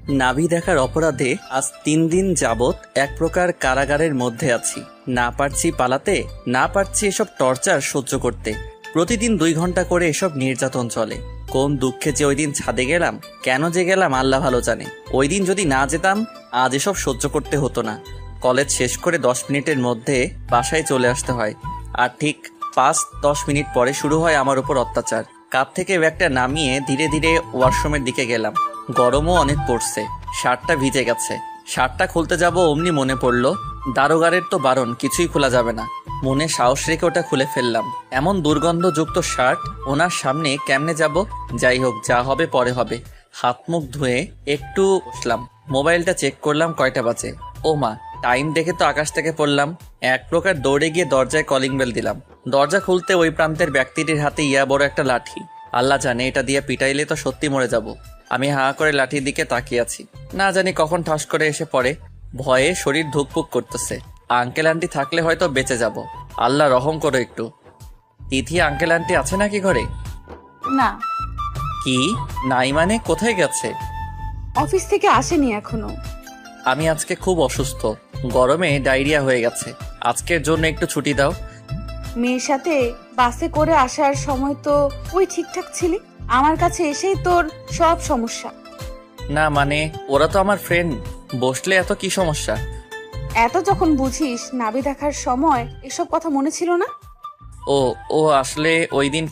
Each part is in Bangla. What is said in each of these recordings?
নাভি দেখার অপরাধে আজ 3 দিন যাবৎ এক প্রকার কারাগারের মধ্যে আছি। না পারছি পালাতে, না পারছি এসব টর্চার সহ্য করতে। প্রতিদিন 2 ঘন্টা করে এসব নির্যাতন চলে। কোন দুঃখে যে ওই দিন ছাদে গেলাম, কেন যে গেলাম আল্লাহ ভালো জানে। ওই দিন যদি না যেতাম আজ এসব সহ্য করতে হতো না। কলেজ শেষ করে 10 মিনিটের মধ্যে বাসায় চলে আসতে হয়, আর ঠিক 5-10 মিনিট পরে শুরু হয় আমার উপর অত্যাচার। কাপ থেকে ব্যাগটা নামিয়ে ধীরে ধীরে ওয়াশরুমের দিকে গেলাম। গরমও অনেক পড়ছে, শার্টটা ভিজে গেছে। শার্টটা খুলতে যাব অমনি মনে পড়লো দারোগারের তো বারণ, কিছুই খোলা যাবে না। মনে সাহস রেখে ওটা খুলে ফেললাম। এমন দুর্গন্ধযুক্ত শার্ট ওনার সামনে কেমনে যাব? যাই হোক, যা হবে পরে হবে। হাত মুখ ধুয়ে একটু বসলাম, মোবাইলটা চেক করলাম কয়টা বাজে। ও মা, টাইম দেখে তো আকাশ থেকে পড়লাম। এক প্রকার দৌড়ে গিয়ে দরজায় কলিং বেল দিলাম। দরজা খুলতে ওই প্রান্তের ব্যক্তিটির হাতে ইয়া বড় একটা লাঠি। আল্লাহ জানে এটা দিয়ে পিটাইলে তো সত্যি মরে যাব। আমি হাঁ করে লাঠির দিকে তাকিয়ে আছি, না জানি কখন ঠাস করে এসে পড়ে। ভয়ে শরীর ধুকপুক করতেছে। আঙ্কেল আন্টি থাকলে হয়তো বেঁচে যাব। আল্লাহ রহম করো একটু। তিথি আঙ্কেল আন্টি আছে নাকি ঘরে? না, কি নাই মানে? কোথায় গেছে? অফিস থেকে আসেনি এখনো। আমি আজকে খুব অসুস্থ, গরমে ডায়রিয়া হয়ে গেছে। আজকের জন্য একটু ছুটি দাও। মেয়ের সাথে বাসে করে আসার সময় তো ওই ঠিকঠাক ছিলি, আমার কাছে এসেই তোর সব সমস্যা। না মানে, ওরা তো আমার ফ্রেন্ড, বসলে এত কি সমস্যা? এত যখন বুঝিস, নাভি দেখার সময় এসব কথা মনে ছিল না? ও ও আসলে ওই দিন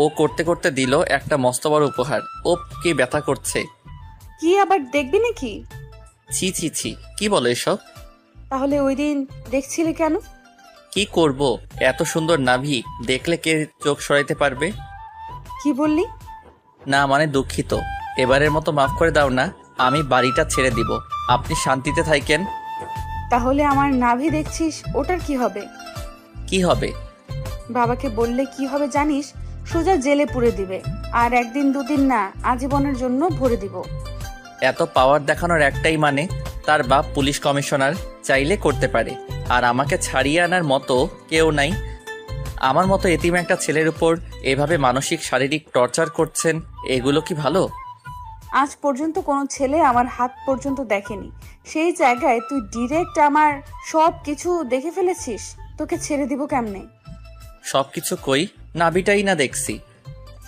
ও করতে করতে দিল একটা মস্ত বড় উপহার। ও কি ব্যথা করছে। কি আবার দেখবি নাকি? ছি ছি ছি, কি বলো এসব? তাহলে ওই দিন দেখছিলি কেন? কি করব, এত সুন্দর নাভি দেখলে কে চোখ সরাইতে পারবে? কি বললি? না মানে দুঃখিত, এবারের মতো মাফ করে দাও না। আমি বাড়িটা ছেড়ে দিব, আপনি শান্তিতে থাকেন। তাহলে আমার নাভি দেখছিস, ওটার কি হবে? কি হবে? বাবাকে বললে কি হবে জানিস? সোজা জেলে পুরে দিবে, আর 1 দিন 2 দিন না, আজীবনের জন্য ভরে দিব। এত পাওয়ার দেখানোর একটাই মানে, তার বাপ পুলিশ কমিশনার, চাইলে করতে পারে। আর আমাকে ছাড়িয়ে আনার মতো কেউ নাই। আমার মতো এতিম একটা ছেলের উপর এভাবে মানসিক শারীরিক টর্চার করছেন, এগুলো কি ভালো? আজ পর্যন্ত কোনো ছেলে আমার হাত পর্যন্ত দেখেনি, সেই জায়গায় তুই ডিরেক্ট আমার সব কিছু দেখে ফেলেছিস। তোকে ছেড়ে দিব কেমনে? সবকিছু কই, নাভিটাই না দেখছি।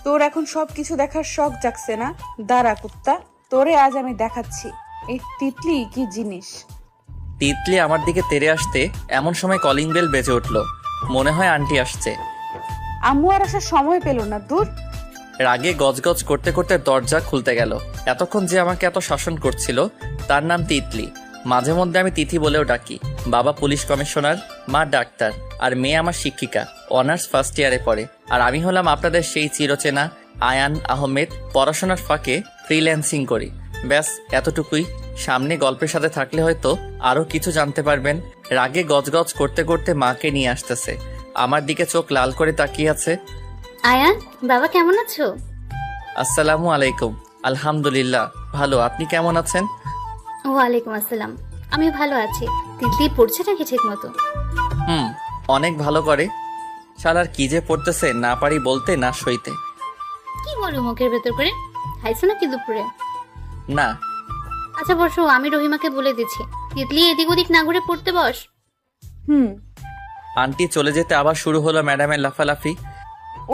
তোর এখন সব কিছু দেখার শখ জাগছে না? দাঁড়া কুত্তা, তোরে আজ আমি দেখাচ্ছি এই তিতলি কি জিনিস। তিতলি আমার দিকে তেড়ে আসতে এমন সময় কলিং বেল বেজে উঠল। মনে হয় আন্টি আসছে। আম্মু আর আসার সময় পেল না, দূর। রাগে গজগজ করতে করতে দরজা খুলতে গেল। এতক্ষণ যে আমাকে এত শাসন করছিল তার নাম তিতলি। মাঝে মধ্যে আমি তিথি বলেও ডাকি। বাবা পুলিশ কমিশনার, মা ডাক্তার, আর মেয়ে আমার শিক্ষিকা, অনার্স ফার্স্ট ইয়ারে পড়ে। আর আমি হলাম আপনাদের সেই চিরচেনা আয়ান আহমেদ। পড়াশোনার ফাঁকে ফ্রিল্যান্সিং করি, ব্যাস এতটুকুই। সামনে গল্পের সাথে থাকলে হয়তো আরো কিছু জানতে পারবেন। রাগে গজগজ করতে করতে মাকে নিয়ে আসতেছে, আমার দিকে চোখ লাল করে তাকিয়ে আছে। আয়ান, বাবা কেমন আছো? আসসালামু আলাইকুম। আলহামদুলিল্লাহ ভালো, আপনি কেমন আছেন? ওয়ালাইকুম আসসালাম, আমি ভালো আছি। তিতলি পড়ছে নাকি ঠিক মতো? অনেক ভালো করে। শালার কি যে পড়তেছে, না পারি বলতে না সইতে। কি বলো মুখের ভেতর করে? খাইছো নাকি দুপুরে? না। আচ্ছা বসো, আমি রহিমাকে বলে দিচ্ছি। তিতলি এদিক ওদিক না ঘুরে পড়তে বস। আন্টি চলে যেতে আবার শুরু হলো ম্যাডামের লাফালাফি।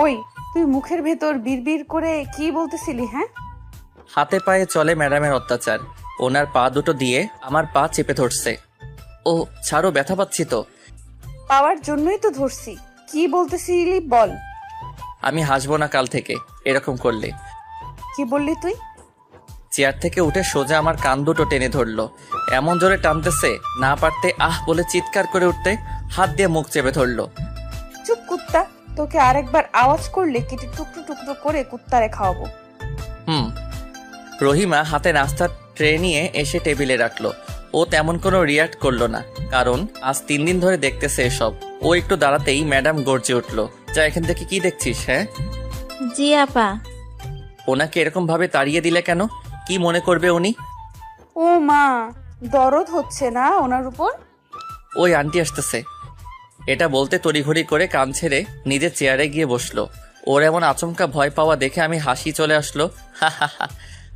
ওই, তুই মুখের ভেতর বিড়বিড় করে কি বলতেছিলি? হ্যাঁ, হাতে পায়ে চলে ম্যাডামের অত্যাচার। ওনার পা দুটো দিয়ে আমার পা চেপে ধরছে। ও ছাড়ো, ব্যথা পাচ্ছি তো। পাওয়ার জন্যই তো ধরছি। কি বলতেছিলি বল। আমি হাসবো না কাল থেকে এরকম করলে। কি বললি তুই? চেয়ার থেকে উঠে সোজা আমার কান দুটো টেনে ধরলো। এমন জোরে টানতেছে, না পারতে আহ বলে চিৎকার করে উঠতে হাত দিয়ে মুখ চেপে ধরলো। চুপ কুত্তা, তোকে আরেকবার আওয়াজ করলে কেটে টুকরো টুকরো করে কুত্তারে খাওয়াবো। রহিমা হাতে নাস্তার ট্রে নিয়ে এসে টেবিলে রাখলো। ও তেমন কোনো রিয়াক্ট করলো না, কারণ আজ 3 দিন ধরে দেখতেছে এসব। ও একটু দাঁড়াতেই ম্যাডাম গর্জে উঠলো, যা এখান থেকে কি দেখছিস? হ্যাঁ জি আপা। ওনাকে এরকম ভাবে তাড়িয়ে দিলে কেন? কি মনে করবে উনি? ও মা, দরদ হচ্ছে না ওনার উপর? ওই আন্টি আসতেছে। এটা বলতে তড়িঘড়ি করে কান ছেড়ে নিজের চেয়ারে গিয়ে বসলো। ওর এমন আচমকা ভয় পাওয়া দেখে আমি হাসি চলে আসলো। হা হা হা।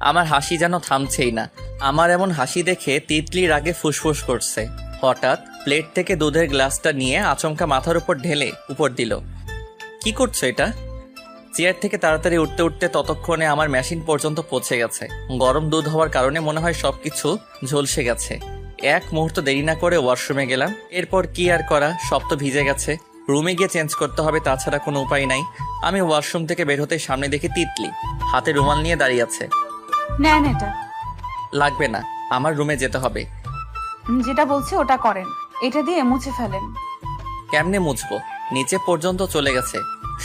আমার হাসি যেন থামছেই না। আমার এমন হাসি দেখে তিতলির আগে ফুসফুস করছে। হঠাৎ প্লেট থেকে দুধের গ্লাসটা নিয়ে আচমকা মাথার উপর ঢেলে উপর দিল। কি করছো এটা? চেয়ার থেকে তাড়াতাড়ি উঠতে উঠতে ততক্ষণে আমার মেশিন পর্যন্ত পৌঁছে গেছে। গরম দুধ হওয়ার কারণে মনে হয় সবকিছু ঝলসে গেছে। এক মুহূর্ত দেরি না করে ওয়াশরুমে গেলাম। এরপর কি আর করা, সব তো ভিজে গেছে। রুমে গিয়ে চেঞ্জ করতে হবে, তাছাড়া কোনো উপায় নাই। আমি ওয়াশরুম থেকে বের হতে সামনে দেখি তিতলি হাতে রুমাল নিয়ে দাঁড়িয়ে আছে। নেন এটা। লাগবে না, আমার রুমে যেতে হবে। যেটা বলছি ওটা করেন, এটা দিয়ে মুছে ফেলেন। কেমনে মুছবো? নিচে পর্যন্ত চলে গেছে।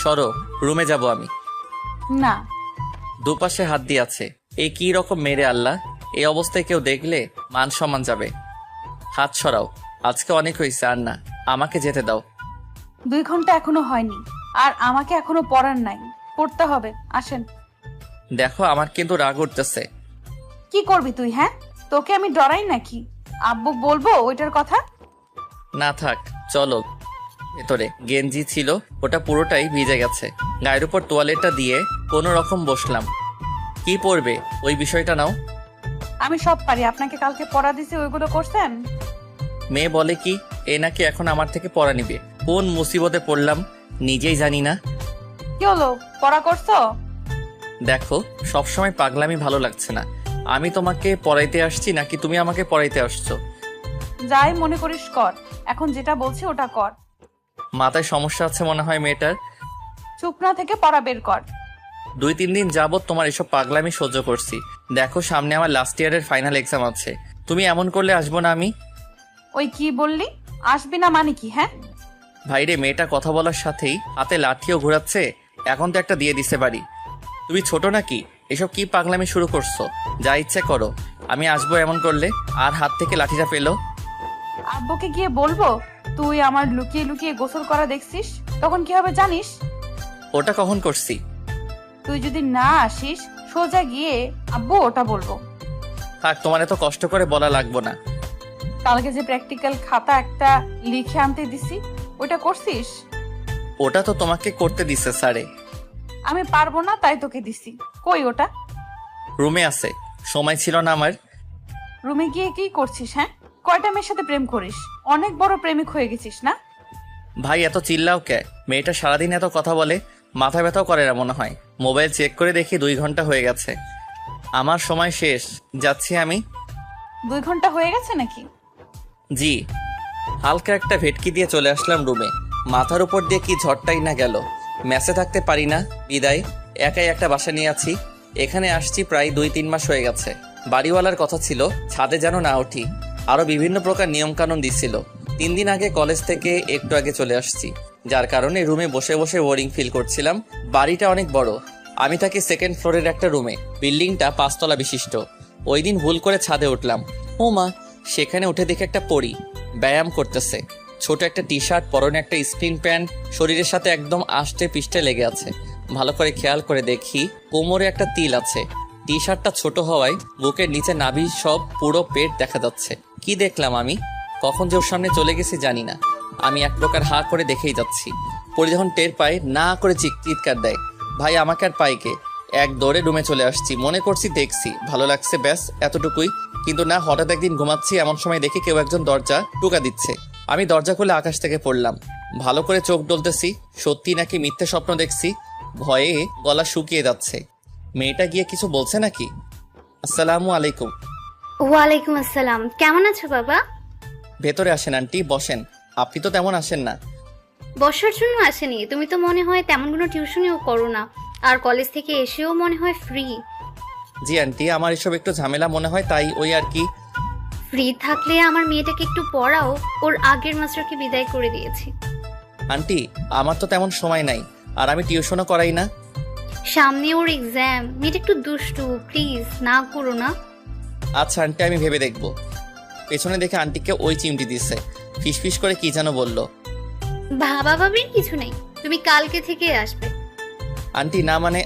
সরো, রুমে যাব আমি। না। দুপাশে হাত দিয়ে আছে। এই কি রকম মেরে আল্লাহ! এই অবস্থায় কেউ দেখলে মান সম্মান যাবে। হাত সরাও, আজকে অনেক হয়েছে, আর না, আমাকে যেতে দাও। 2 ঘন্টা এখনো হয়নি, আর আমাকে এখনো পড়ার নাই, পড়তে হবে। আসেন। দেখো, আমার কিন্তু রাগ উঠতেছে। কি করবি তুই? হ্যাঁ, তোকে আমি ডরাই নাকি? আব্বু বলবো ওইটার কথা? না থাক, চলো। ভেতরে গেঞ্জি ছিল, ওটা পুরোটাই ভিজে গেছে। গায়ের উপর তোয়ালেটা দিয়ে কোনো রকম বসলাম। কি পরবে ওই বিষয়টা নাও। আমি সব পারি। আপনাকে কালকে পড়া দিছি, ওইগুলো করছেন? মেয়ে বলে কি এ নাকি এখন আমার থেকে পড়া নিবে। কোন মুসিবতে পড়লাম নিজেই জানি না। কি হলো, পড়া করছো? দেখো, সবসময় পাগলামি ভালো লাগছে না। আমি তোমাকে পড়াইতে আসছি নাকি তুমি আমাকে পড়াইতে আসছো? যাই মনে করিস কর, এখন যেটা বলছি ওটা কর। মাথায় সমস্যা আছে মনে হয় মেয়েটার। চুপ না থেকে পড়া বের কর। 2-3 দিন যাবত তোমার এসব পাগলামি সহ্য করছি। দেখো, সামনে আমার লাস্ট ইয়ারের ফাইনাল এক্সাম আছে। তুমি এমন করলে আসবো না আমি? ওই কি বললি? আসবি না মানে কি? হ্যাঁ, ভাইরে, মেয়েটা কথা বলার সাথেই হাতে লাঠিও ঘোরাচ্ছে। এখন তো একটা দিয়ে দিছে বাড়ি। তুমি ছোট নাকি? এসব কি পাগলামি শুরু করছো? যা ইচ্ছে করো, আমি আসবো এমন করলে। আর হাত থেকে লাঠিটা পেলো। আব্বুকে গিয়ে বলবো তুই আমার লুকিয়ে লুকিয়ে গোসল করা দেখছিস, তখন কি হবে জানিস? ওটা কখন করছি? তুই যদি না আসিস সোজা গিয়ে আব্বু ওটা বলবো। থাক, তোমার এত কষ্ট করে বলা লাগবো না। কালকে যে প্র্যাকটিক্যাল খাতা একটা লিখে আনতে দিছি, ওটা করছিস? ওটা তো তোমাকে করতে দিছে স্যারে। আমি পারবো না তাই তোকে দিছি। কই ওটা? রুমে আছে, সময় ছিল না আমার। রুমে গিয়ে কি করছিস? হ্যাঁ, কয়টা মেয়ের সাথে প্রেম করিস? অনেক বড় প্রেমিক হয়ে গেছিস না? ভাই, এত চিল্লাও কে? মেয়েটা সারাদিন এত কথা বলে, মাথা ব্যথাও করে না মনে হয়। মোবাইল চেক করে দেখি 2 ঘন্টা হয়ে গেছে। আমার সময় শেষ, যাচ্ছি আমি। 2 ঘন্টা হয়ে গেছে নাকি? জি। হালকা একটা ভেটকি দিয়ে চলে আসলাম রুমে। মাথার উপর দিয়ে কি ঝড়টাই না গেল। মেসে থাকতে পারি না, বিদায়। একাই একটা বাসা নিয়ে আছি। এখানে আসছি প্রায় 2-3 মাস হয়ে গেছে। বাড়িওয়ালার কথা ছিল ছাদে যেন না উঠি। আরো বিভিন্ন প্রকার নিয়মকানুন দিছিল। 3 দিন আগে কলেজ থেকে একটু আগে চলে আসছি, যার কারণে রুমে বসে বসে বোরিং ফিল করছিলাম। বাড়িটা অনেক বড়। আমি থাকি 2nd ফ্লোরের একটা রুমে। বিল্ডিংটা 5 তলা বিশিষ্ট। ওই দিন ভুল করে ছাদে উঠলাম। ও মা! সেখানে উঠে দেখে একটা পরী ব্যায়াম করতেছে। ছোট একটা টি শার্ট, পরনে একটা স্ক্রিন প্যান্ট, শরীরের সাথে একদম আষ্টে পিষ্টে লেগে আছে। ভালো করে খেয়াল করে দেখি কোমরে একটা তিল আছে। টি শার্টটা ছোট হওয়ায় বুকের নিচে নাভি সব পুরো পেট দেখা যাচ্ছে। কি দেখলাম আমি? কখন যে ওর সামনে চলে গেছি জানি না। আমি এক প্রকার হা করে দেখেই যাচ্ছি। পরে যখন টের পায়, না করে চিৎকার দেয়। ভাই, আমাকে আর পাইকে। এক দৌড়ে রুমে চলে আসছি। মনে করছি দেখছি, ভালো লাগছে, ব্যাস এতটুকুই। কিন্তু না, হঠাৎ একদিন ঘুমাচ্ছি, এমন সময় দেখি কেউ একজন দরজা টোকা দিচ্ছে। আমি দরজা খুলে আকাশ থেকে পড়লাম। ভালো করে চোখ ডলতেছি, সত্যি নাকি মিথ্যে স্বপ্ন দেখছি। ভয়ে গলা শুকিয়ে যাচ্ছে। মেয়েটা গিয়ে কিছু বলছে নাকি? আসসালামু আলাইকুম। ওয়ালাইকুম আসসালাম। কেমন আছো বাবা? ভেতরে আসেন আন্টি, বসেন। আপনি তো তেমন আসেন না। বসার জন্য আসেনি, তুমি তো মনে হয় তেমন কোনো টিউশনিও করো না, আর কলেজ থেকে এসেও মনে হয় ফ্রি। জি আন্টি, আমার এসব একটু ঝামেলা মনে হয়, তাই ওই আর কি। ফ্রি থাকলে আমার মেয়েটাকে একটু পড়াও, ওর আগের মাস্টারকে বিদায় করে দিয়েছি। আন্টি, আমার তো তেমন সময় নাই, আর আমি টিউশনও করাই না। সামনে ওর এক্সাম, মেয়েটা একটু দুষ্টু, প্লিজ না করো না। আচ্ছা আন্টি, আমি ভেবে দেখবো। পেছনে দেখে আন্টিকে ওই চিমটি দিচ্ছে। ফিসফিস করে কি যেন বলল। বাবা বাবির কিছু নেই, তুমি কালকে থেকে আসবে। আন্টি না মানে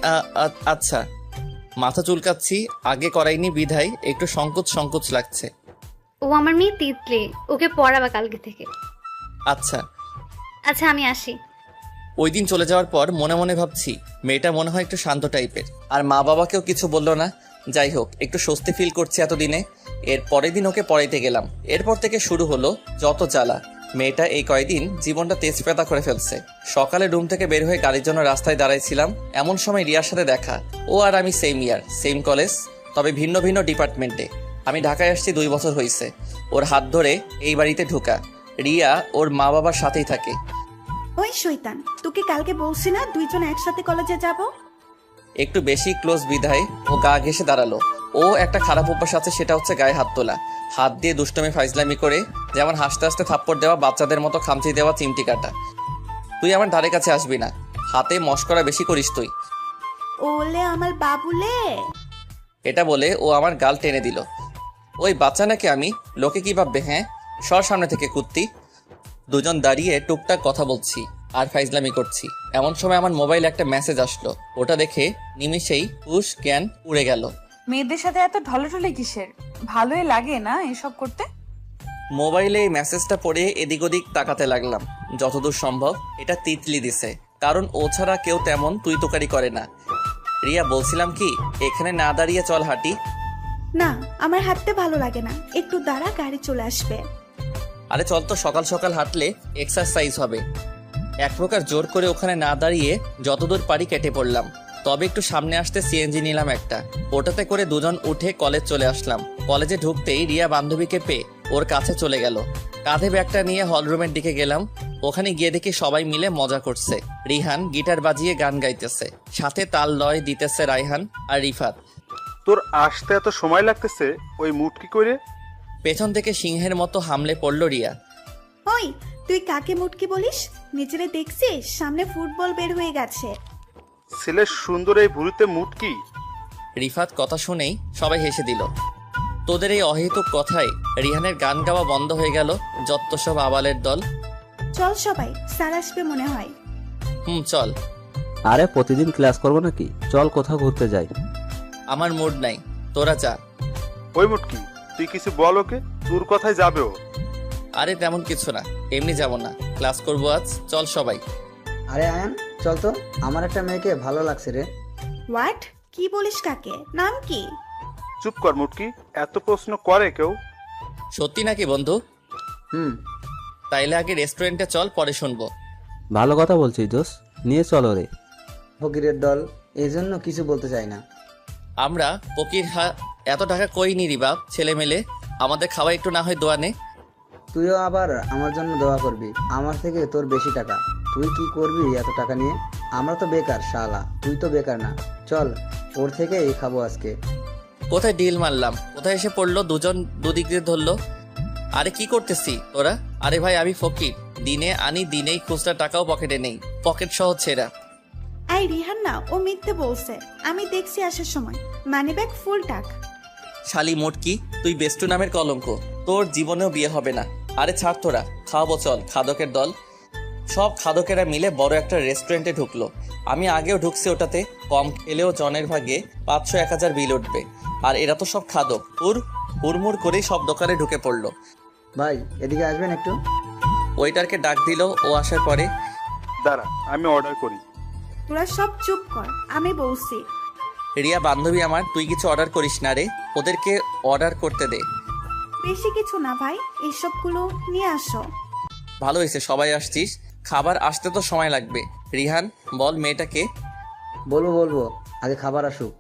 আচ্ছা। মাথা চুলকাচ্ছি, আগে করাইনি বিধায় একটু সংকোচ সংকোচ লাগছে। ও আমার মেয়ে তিতলি, ওকে পড়াবা কালকে থেকে। আচ্ছা। আচ্ছা, আমি আসি। ওই দিন চলে যাওয়ার পর মনে মনে ভাবছি মেয়েটা মনে হয় একটু শান্ত টাইপের, আর মা বাবাকেও কিছু বললো না। যাই হোক, একটু স্বস্তি ফিল করছি এতদিনে। এর পরের দিন ওকে পড়াইতে গেলাম। এরপর থেকে শুরু হলো যত জ্বালা। মেয়েটা এই কয়দিন জীবনটা তেজপাতা করে ফেলছে। সকালে রুম থেকে বের হয়ে গাড়ির জন্য রাস্তায় দাঁড়াইছিলাম, এমন সময় রিয়ার সাথে দেখা। ও আর আমি সেম ইয়ার, সেম কলেজ, তবে ভিন্ন ভিন্ন ডিপার্টমেন্টে। আমি ঢাকায় আসছি 2 বছর হয়েছে। ওর হাত ধরে এই বাড়িতে ঢোকা। রিয়া ওর মা বাবার সাথেই থাকে। ওই শয়তান, তোকে কালকে বলছি না দুইজন একসাথে কলেজে যাব? একটু বেশি ক্লোজ বিধায় ও গা ঘেসে দাঁড়ালো। ও একটা খারাপ অভ্যাস আছে, সেটা হচ্ছে গায়ে হাত তোলা। হাত দিয়ে দুষ্টমি ফাইজলামি করে, যেমন হাসতে হাসতে থাপ্পড় দেওয়া, বাচ্চাদের মতো খামচি দেওয়া, চিমটি কাটা। তুই আমার ধারে কাছে আসবি না, হাতে মশকরা বেশি করিস তুই। ওলে আমার বাবুলে। এটা বলে ও আমার গাল টেনে দিল। ওই বাচ্চা নাকি আমি, লোকে কি ভাববে? হ্যাঁ, সর সামনে থেকে কুত্তি। দুজন দাঁড়িয়ে টুকটাক কথা বলছি আর ফাইজলামি করছি। এমন সময় আমার মোবাইলে একটা মেসেজ আসলো। ওটা দেখে নিমিষেই হুশ জ্ঞান উড়ে গেল। মেয়েদের সাথে এত ঢলে কিসের? ভালোই লাগে না এসব করতে? মোবাইলে এই মেসেজটা পড়ে এদিক ওদিক তাকাতে লাগলাম। যতদূর সম্ভব এটা তিতলি দিছে, কারণ ও ছাড়া কেউ তেমন তুই তোকারি করে না। রিয়া, বলছিলাম কি, এখানে না দাঁড়িয়ে চল হাঁটি। না, আমার হাঁটতে ভালো লাগে না, একটু দাঁড়া, গাড়ি চলে আসবে। আরে চল তো, সকাল সকাল হাঁটলে এক্সারসাইজ হবে। এক প্রকার জোর করে ওখানে না দাঁড়িয়ে যতদূর পারি কেটে পড়লাম। তবে একটু সামনে আসতে সিএনজি নিলাম একটা, ওটাতে করে দুজন উঠে কলেজ চলে আসলাম। কলেজে ঢুকতেই রিয়া বান্ধবীকে পেয়ে ওর কাছে চলে গেল। কাঁধে ব্যাগটা নিয়ে হলরুমের দিকে গেলাম। ওখানে গিয়ে দেখি সবাই মিলে মজা করছে। রিহান গিটার বাজিয়ে গান গাইতেছে, সাথে তাল লয় দিতেছে রায়হান আর রিফাত। তোর আসতে এত সময় লাগতেছে, ওই মুড কি করে? পেছন থেকে সিংহের মতো হামলে পড়ল রিয়া। ওই, তুই কাকে মুটকি বলিস? নিজেরে দেখছিস? সামনে ফুটবল বের হয়ে গেছে। ছেলের সুন্দর এই ভুড়িতে মুড কি? রিফাত কথা শুনেই সবাই হেসে দিল। তোদের এই অহেতুক কথায় রিহানের গান গাওয়া বন্ধ হয়ে গেল। যত সব আবালের দল। চল সবাই, স্যার আসবে মনে হয়। চল। আরে প্রতিদিন ক্লাস করবো নাকি? চল কোথাও ঘুরতে যাই। আমার মুড নাই, তোরা যা। ওই মুড কি? তুই কিছু বল ওকে, তোর কথাই যাবে ও। আরে তেমন কিছু না, এমনি যাব না, ক্লাস করবো আজ। চল সবাই। আরে আয়ান, চল তো, আমার একটা মেয়েকে ভালো লাগছে রে। হোয়াট? কি বলিস কাকে? নাম কি? চুপ কর মুটকি, এত প্রশ্ন করে কেউ? সত্যি নাকি বন্ধু? হুম। তাইলে আগে রেস্টুরেন্টে চল, পরে শুনবো। ভালো কথা বলছিস দোষ, নিয়ে চলো রে। ফকিরের দল, এই জন্য কিছু বলতে চাই না। আমরা ফকির এত টাকা কই নি রে বাপ, ছেলে মেলে আমাদের খাওয়া একটু না হয় দোয়ানে। তুইও আবার আমার জন্য দোয়া করবি। আমার থেকে তোর বেশি টাকা, তুই কি করবি এত টাকা নিয়ে? আমরা তো বেকার শালা, তুই তো বেকার না। চল, ওর থেকেই খাবো আজকে। কোথায় ডিল মারলাম, কোথায় এসে পড়লো, দুজন দুদিক দিয়ে ধরলো। আরে কি করতেছি তোরা? আরে ভাই, আমি ফকির, দিনে আনি দিনেই খুচরা টাকাও পকেটে নেই, পকেট সহ ছেঁড়া। এই রিহান না, ও মিথ্যে বলছে, আমি দেখছি আসার সময় মানি ব্যাগ ফুল টাক। শালি মোটকি, তুই বেস্টু নামের কলঙ্ক, তোর জীবনেও বিয়ে হবে না। আরে ছাড় তোরা, খাওয়াবো চল। খাদকের দল, সব খাদকেরা মিলে বড় একটা রেস্টুরেন্টে ঢুকলো। আমি আগেও ঢুকছি ওটাতে, কম খেলেও জনের ভাগে 500-1000 বিল উঠবে। আর এরা তো সব খাদক, হুড়মুড় করেই সব দোকানে ঢুকে পড়লো। ভাই, এদিকে আসবেন একটু। ওয়েটারকে ডাক দিল। ও আসার পরে, দাঁড়া, আমি অর্ডার করি। তোরা সব চুপ কর, আমি বলছি। রিয়া বান্ধবী আমার, তুই কিছু অর্ডার করিস না রে, ওদেরকে অর্ডার করতে দে। বেশি কিছু না ভাই, এসবগুলো নিয়ে আসো। ভালো হয়েছে সবাই আসছিস, খাবার আসতে তো সময় লাগবে। রিহান, বল মেয়েটাকে। বলবো, আগে খাবার আসুক।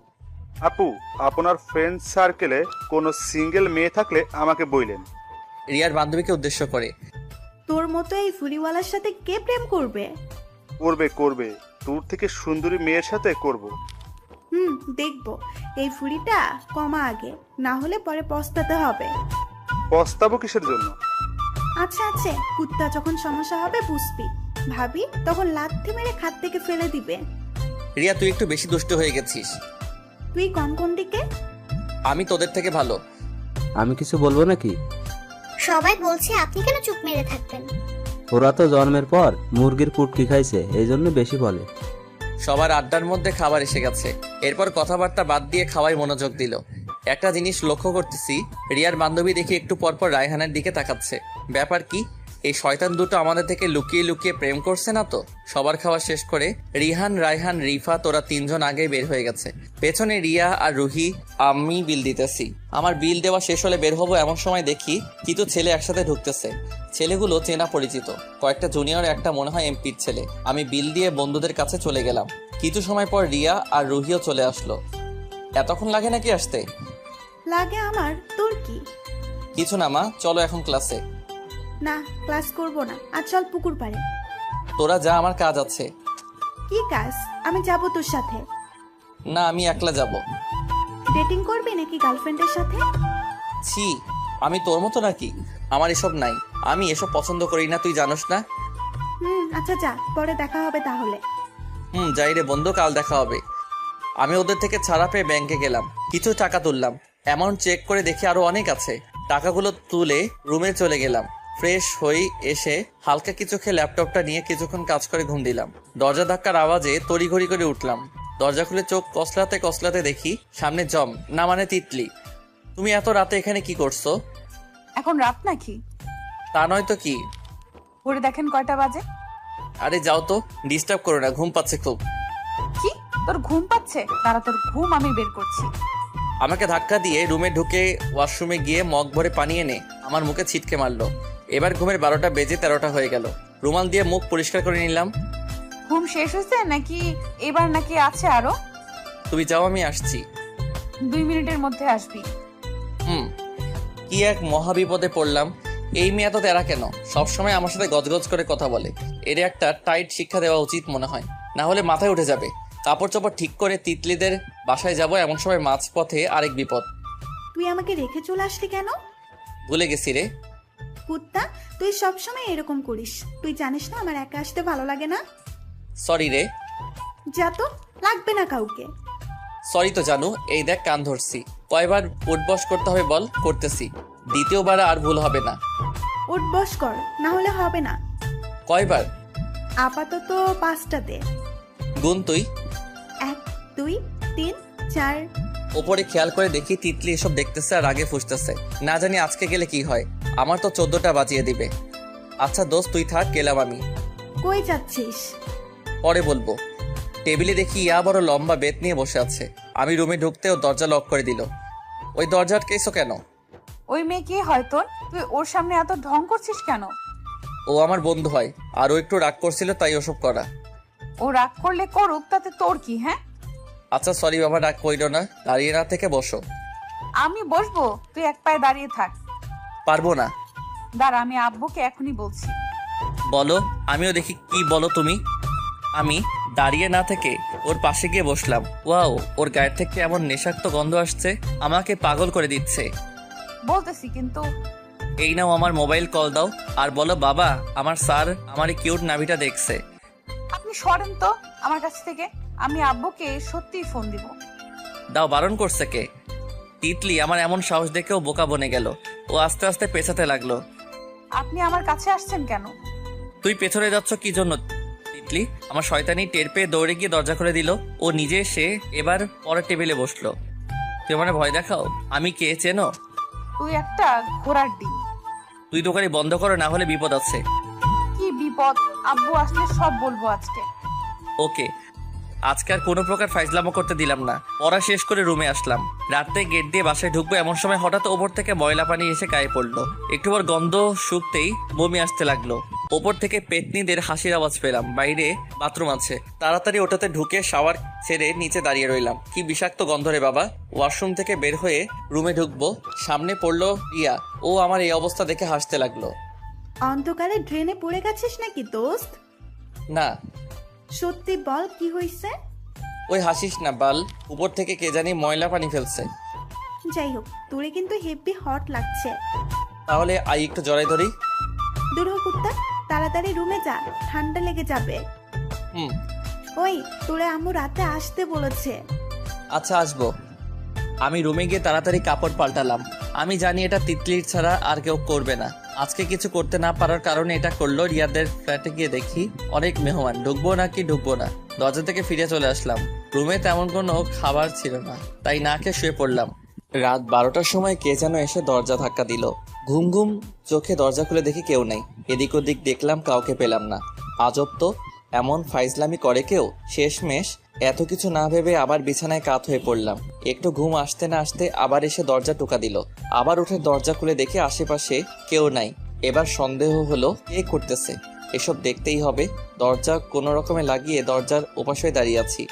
আপু, আপনার ফ্রেন্ড সার্কেলে কোনো সিঙ্গেল মেয়ে থাকলে আমাকে বললেন। রিয়ার বান্ধবীকে উদ্দেশ্য করে। তোর মতো এই ফুলিওয়ালার সাথে কে প্রেম করবে? করবে, তোর থেকে সুন্দরী মেয়ের সাথে করব। দেখবো। এই ফুলিটা কমা আগে, না হলে পরে পস্তাতে হবে। পস্তাবো কিসের জন্য? আচ্ছা, কুত্তা যখন সমস্যা হবে বুঝবি। ভাবি তখন লাথি মেরে খাট থেকে ফেলে দিবে। রিয়া, তুই একটু বেশি দুষ্ট হয়ে গেছিস। তুই কোন দিকে? আমি তোদের থেকে ভালো। আমি কিছু বলবো নাকি? সবাই বলছে আপনি কেন চুপ মেরে থাকবেন? ওরা তো জন্মের পর মুরগির পুটকি খাইছে, এই জন্য বেশি বলে। সবার আড্ডার মধ্যে খাবার এসে গেছে। এরপর কথাবার্তা বাদ দিয়ে খাওয়ায় মনোযোগ দিল। একটা জিনিস লক্ষ্য করতেছি, রিয়ার বান্ধবী দেখি একটু পরপর রায়হানের দিকে তাকাচ্ছে। ব্যাপার কি? এই শয়তান দুটো আমাদের থেকে লুকিয়ে লুকিয়ে প্রেম করছে না তো? সবার খাওয়া শেষ করে রিহান, রায়হান, রিফা তোরা তিনজন আগেই বের হয়ে গেছে। পেছনে রিয়া আর রুহি, আমি বিল দিতেছি। আমার বিল দেওয়া শেষ হলে বের হবো এমন সময় দেখি কিছু ছেলে একসাথে ঢুকতেছে। ছেলেগুলো চেনা পরিচিত, কয়েকটা জুনিয়র, একটা মনে হয় এমপির ছেলে। আমি বিল দিয়ে বন্ধুদের কাছে চলে গেলাম। কিছু সময় পর রিয়া আর রুহিও চলে আসলো। এতক্ষণ লাগে নাকি আসতে? লাগে আমার, তোর কি? কিছু না মা, চলো এখন ক্লাসে। না, ক্লাস করব না, আজ চল পুকুর পাড়ে। তোরা যা, আমার কাজ আছে। কি কাজ? আমি যাব তোর সাথে। না, আমি একলা যাব। ডেটিং করবি নাকি গার্লফ্রেন্ডের সাথে? ছি, আমি তোর মতো নাকি? আমার এসব নাই, আমি এসব পছন্দ করি না, তুই জানোস না। আচ্ছা যা, পরে দেখা হবে তাহলে। যাই রে বন্ধু, কাল দেখা হবে। আমি ওদের থেকে ছাড়া পেয়ে ব্যাংকে গেলাম, কিছু টাকা তুললাম। অ্যামাউন্ট চেক করে দেখি আরো অনেক আছে। টাকাগুলো তুলে রুমে চলে গেলাম। ফ্রেশ হয়ে এসে হালকা কিছু খেয়ে ল্যাপটপটা নিয়ে কিছুক্ষণ কাজ করে ঘুম দিলাম। দরজা ধাক্কার আওয়াজে তড়িঘড়ি করে উঠলাম। দরজা খুলে চোখ কসলাতে কসলাতে দেখি সামনে জম, না মানে তিতলি। তুমি এত রাতে এখানে কি করছো? এখন রাত নাকি? তা নয় তো কি। ঘুরে দেখেন কয়টা বাজে। আরে যাও তো, ডিস্টার্ব করো না, ঘুম পাচ্ছে খুব। কি, তোর ঘুম পাচ্ছে? তারা তোর ঘুম আমি বের করছি। আমাকে ধাক্কা দিয়ে রুমে ঢুকে ওয়াশরুমে গিয়ে মগ ভরে পানি এনে আমার মুখে ছিটকে মারলো। এবার ঘুমের 12টা বেজে 13টা হয়ে গেল। রুমাল দিয়ে মুখ পরিষ্কার করে নিলাম। ঘুম শেষ হয়েছে নাকি এবার নাকি আছে আরো? তুমি যাও, আমি আসছি। 2 মিনিটের মধ্যে আসবি। কি এক মহা বিপদে পড়লাম। এই মেয়ে এত তেরা কেন? সবসময় আমার সাথে গজগজ করে কথা বলে। এর একটা টাইট শিক্ষা দেওয়া উচিত মনে হয়, না হলে মাথায় উঠে যাবে। কাপড় চোপড় ঠিক করে তিতলিদের বাসায় যাব, এমন সময় মাঝপথে আরেক বিপদ। তুই আমাকে রেখে চলে আসলি কেন? ভুলে গেছি রে। কুত্তা, তুই সবসময় এরকম করিস। তুই জানিস না আমার একা আসতে ভালো লাগে না। সরি রে। যা তো, লাগবে না কাউকে। সরি তো জানু, এই দেখ কান ধরছি। কয়বার উঠবস করতে হবে বল? করতেছি। দ্বিতীয়বার আর ভুল হবে না। উঠ বস কর, না হলে হবে না। কয়বার? আপাতত 5টা দে। গুন তুই। 1 2 3 4। ওপরে খেয়াল করে দেখি তিতলি এসব দেখতেছে আর আগে ফুসতেছে। না জানি আজকে গেলে কি হয়, আমার তো 14টা বাজিয়ে দিবে। আচ্ছা দোস্ত, তুই থাক, গেলাম আমি। কই যাচ্ছিস? পরে বলবো। টেবিলে দেখি ইয়া বড় লম্বা বেত নিয়ে বসে আছে। আমি রুমে ঢুকতেও দরজা লক করে দিল। ওই দরজা আটকেছো কেন? ওই মেয়ে কি হয় তোর? তুই ওর সামনে এত ঢং করছিস কেন? ও আমার বন্ধু হয়, আর ও একটু রাগ করছিল তাই ওসব করা। ও রাগ করলে করুক, তাতে তোর কি? হ্যাঁ আচ্ছা সরি বাবা, রাগ কইরো না, দাঁড়িয়ে না থেকে বসো। আমি বসবো, তুই এক পায়ে দাঁড়িয়ে থাক। পারবো না। দাঁড়া, আমি আব্বুকে এখনই বলছি। বলো, আমিও দেখি কি বলো তুমি। আমি দাঁড়িয়ে না থেকে ওর পাশে গিয়ে বসলাম। ওয়াও, ওর গায়ের থেকে এমন নেশাক্ত গন্ধ আসছে, আমাকে পাগল করে দিচ্ছে। বলতেছি কিন্তু। এই নাও আমার মোবাইল, কল দাও আর বলো বাবা, আমার স্যার আমার এই কিউট নাভিটা দেখছে। আপনি সরেন তো আমার কাছ থেকে, আমি আব্বুকে সত্যিই ফোন দিব। দাও, বারণ করছে কে? তিতলি আমার এমন সাহস দেখেও বোকা বনে গেল। ও আস্তে আস্তে পেছাতে লাগলো। আপনি আমার কাছে আসছেন কেন? তুই পেছনে যাচ্ছ কি জন্য? তিতলি আমার শয়তানি টের পেয়ে দৌড়ে গিয়ে দরজা খুলে দিল। ও নিজে এসে এবার পরের টেবিলে বসলো। তুই মানে ভয় দেখাও? আমি কে চেনো? তুই একটা ঘোড়ার ডিম। তুই দোকানি বন্ধ করো, না হলে বিপদ আছে। কি বিপদ? আব্বু আসলে সব বলবো আজকে। ওকে, আজকে আর কোনো প্রকার ফাইজলামো করতে দিলাম না। পড়া শেষ করে রুমে আসলাম। রাতে গেট দিয়ে বাসায় ঢুকবো এমন সময় হঠাৎ ওপর থেকে ময়লা পানি এসে গায়ে পড়লো। একটু পর গন্ধ শুকতেই বমি আসতে লাগলো। ওপর থেকে পেতনিদের হাসির আওয়াজ পেলাম। বাইরে বাথরুম আছে। তাড়াতাড়ি ওটাতে ঢুকে শাওয়ার ছেড়ে নিচে দাঁড়িয়ে রইলাম। কি বিষাক্ত গন্ধ রে বাবা। ওয়াশরুম থেকে বের হয়ে রুমে ঢুকবো, সামনে পড়লো রিয়া। ও আমার এই অবস্থা দেখে হাসতে লাগলো। অন্ধকারে ড্রেনে পড়ে গেছিস নাকি দোস্ত? না। সত্যি বল, কি হয়েছে? ওই হাসিস না বাল, উপর থেকে কে জানি ময়লা পানি ফেলছে। যাই হোক, তোরে কিন্তু হেভি হট লাগছে। তাহলে আই একটু জড়াই ধরি। দূর হ কুত্তা, তাড়াতাড়ি রুমে যা, ঠান্ডা লেগে যাবে। ওই, তোরে আম্মু রাতে আসতে বলেছে। আচ্ছা আসবো। আমি রুমে গিয়ে তাড়াতাড়ি কাপড় পাল্টালাম। আমি জানি এটা তিতলির ছাড়া আর কেউ করবে না। আজকে কিছু করতে না পারার কারণে এটা করলো। রিয়াদের ফ্ল্যাটে গিয়ে দেখি অনেক মেহমান। ঢুকবো নাকি ঢুকবো না, দরজা থেকে ফিরে চলে আসলাম। রুমে তেমন কোনো খাবার ছিল না, তাই না খেয়ে শুয়ে পড়লাম। রাত 12টার সময় কে যেন এসে দরজা ধাক্কা দিল। ঘুম ঘুম চোখে দরজা খুলে দেখি কেউ নেই। এদিক ওদিক দেখলাম, কাউকে পেলাম না। আজব তো, এমন ফাইজলামি করে কেউ? শেষমেশ এত কিছু না ভেবে আবার বিছানায় কাত হয়ে পড়লাম। একটু ঘুম আসতে না আসতে আবার এসে দরজা টোকা দিল। আবার উঠে দরজা খুলে দেখি আশেপাশে কেউ নাই। এবার সন্দেহ হলো কে করতেছে। এসব দেখতেই হবে। দরজা কোনো রকমে লাগিয়ে দরজার ওপাশে দাঁড়িয়ে আছি।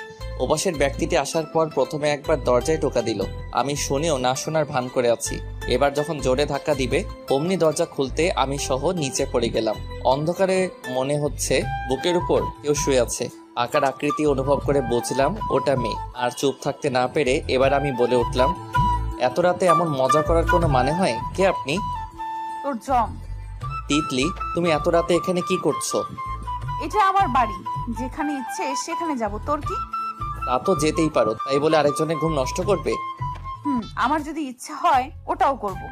ওপাশের ব্যক্তিটি আসার পর প্রথমে একবার দরজায় টোকা দিল। আমি শুনেও না শোনার ভান করে আছি। এবার যখন জোরে ধাক্কা দিবে অমনি দরজা খুলতে আমি সহ নিচে পড়ে গেলাম। অন্ধকারে মনে হচ্ছে বুকের উপর কেউ শুয়ে আছে। আকার আকৃতি অনুভব করে বুঝলাম ওটা মেয়ে। আর চুপ থাকতে না পেরে এবার আমি বলে উঠলাম, এত রাতে এমন মজা করার কোনো মানে হয়? কে আপনি? তোর জম। তিতলি, তুমি এত রাতে এখানে কি করছো? এটা আমার বাড়ি, যেখানে ইচ্ছে সেখানে যাব, তোর কি? তা তো যেতেই পারো, তাই বলে আরেকজনের ঘুম নষ্ট করবে? আমার যদি ইচ্ছা হয় ওটাও করব।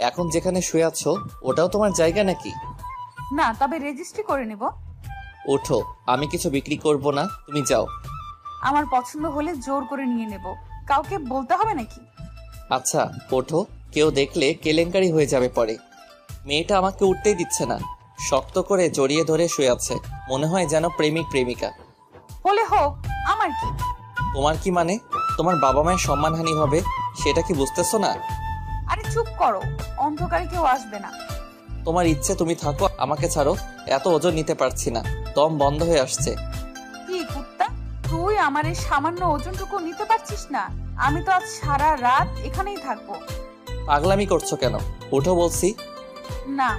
এখন যেখানে শুয়ে আছো ওটাও তোমার জায়গা নাকি? না, তবে রেজিস্ট্রি করে নেব। ওঠো, আমি কিছু বিক্রি করব না, তুমি যাও। আমার পছন্দ হলে জোর করে নিয়ে নেব, কাউকে বলতে হবে নাকি? আচ্ছা ওঠো, কেউ দেখলে কেলেঙ্কারি হয়ে যাবে পরে। মেয়েটা আমাকে উঠতেই দিচ্ছে না, শক্ত করে জড়িয়ে ধরে শুয়ে আছে, মনে হয় যেন প্রেমিক প্রেমিকা। হলে হোক, আমার কি? তোমার কি মানে? তোমার বাবা মায়ের সম্মানহানি হবে, সেটা কি বুঝতেছো না? আরে চুপ করো, অন্ধকারে কেউ আসবে না। তোমার ইচ্ছে তুমি থাকো, আমাকে ছাড়ো। এত ওজন নিতে পারছি না, দম বন্ধ হয়ে আসছে। কি কুত্তা, তুই আমার এই সামান্য ওজনটুকু নিতে পারছিস না? আমি তো আজ সারা রাত এখানেই থাকবো। পাগলামি করছো কেন? ওঠো বলছি। না,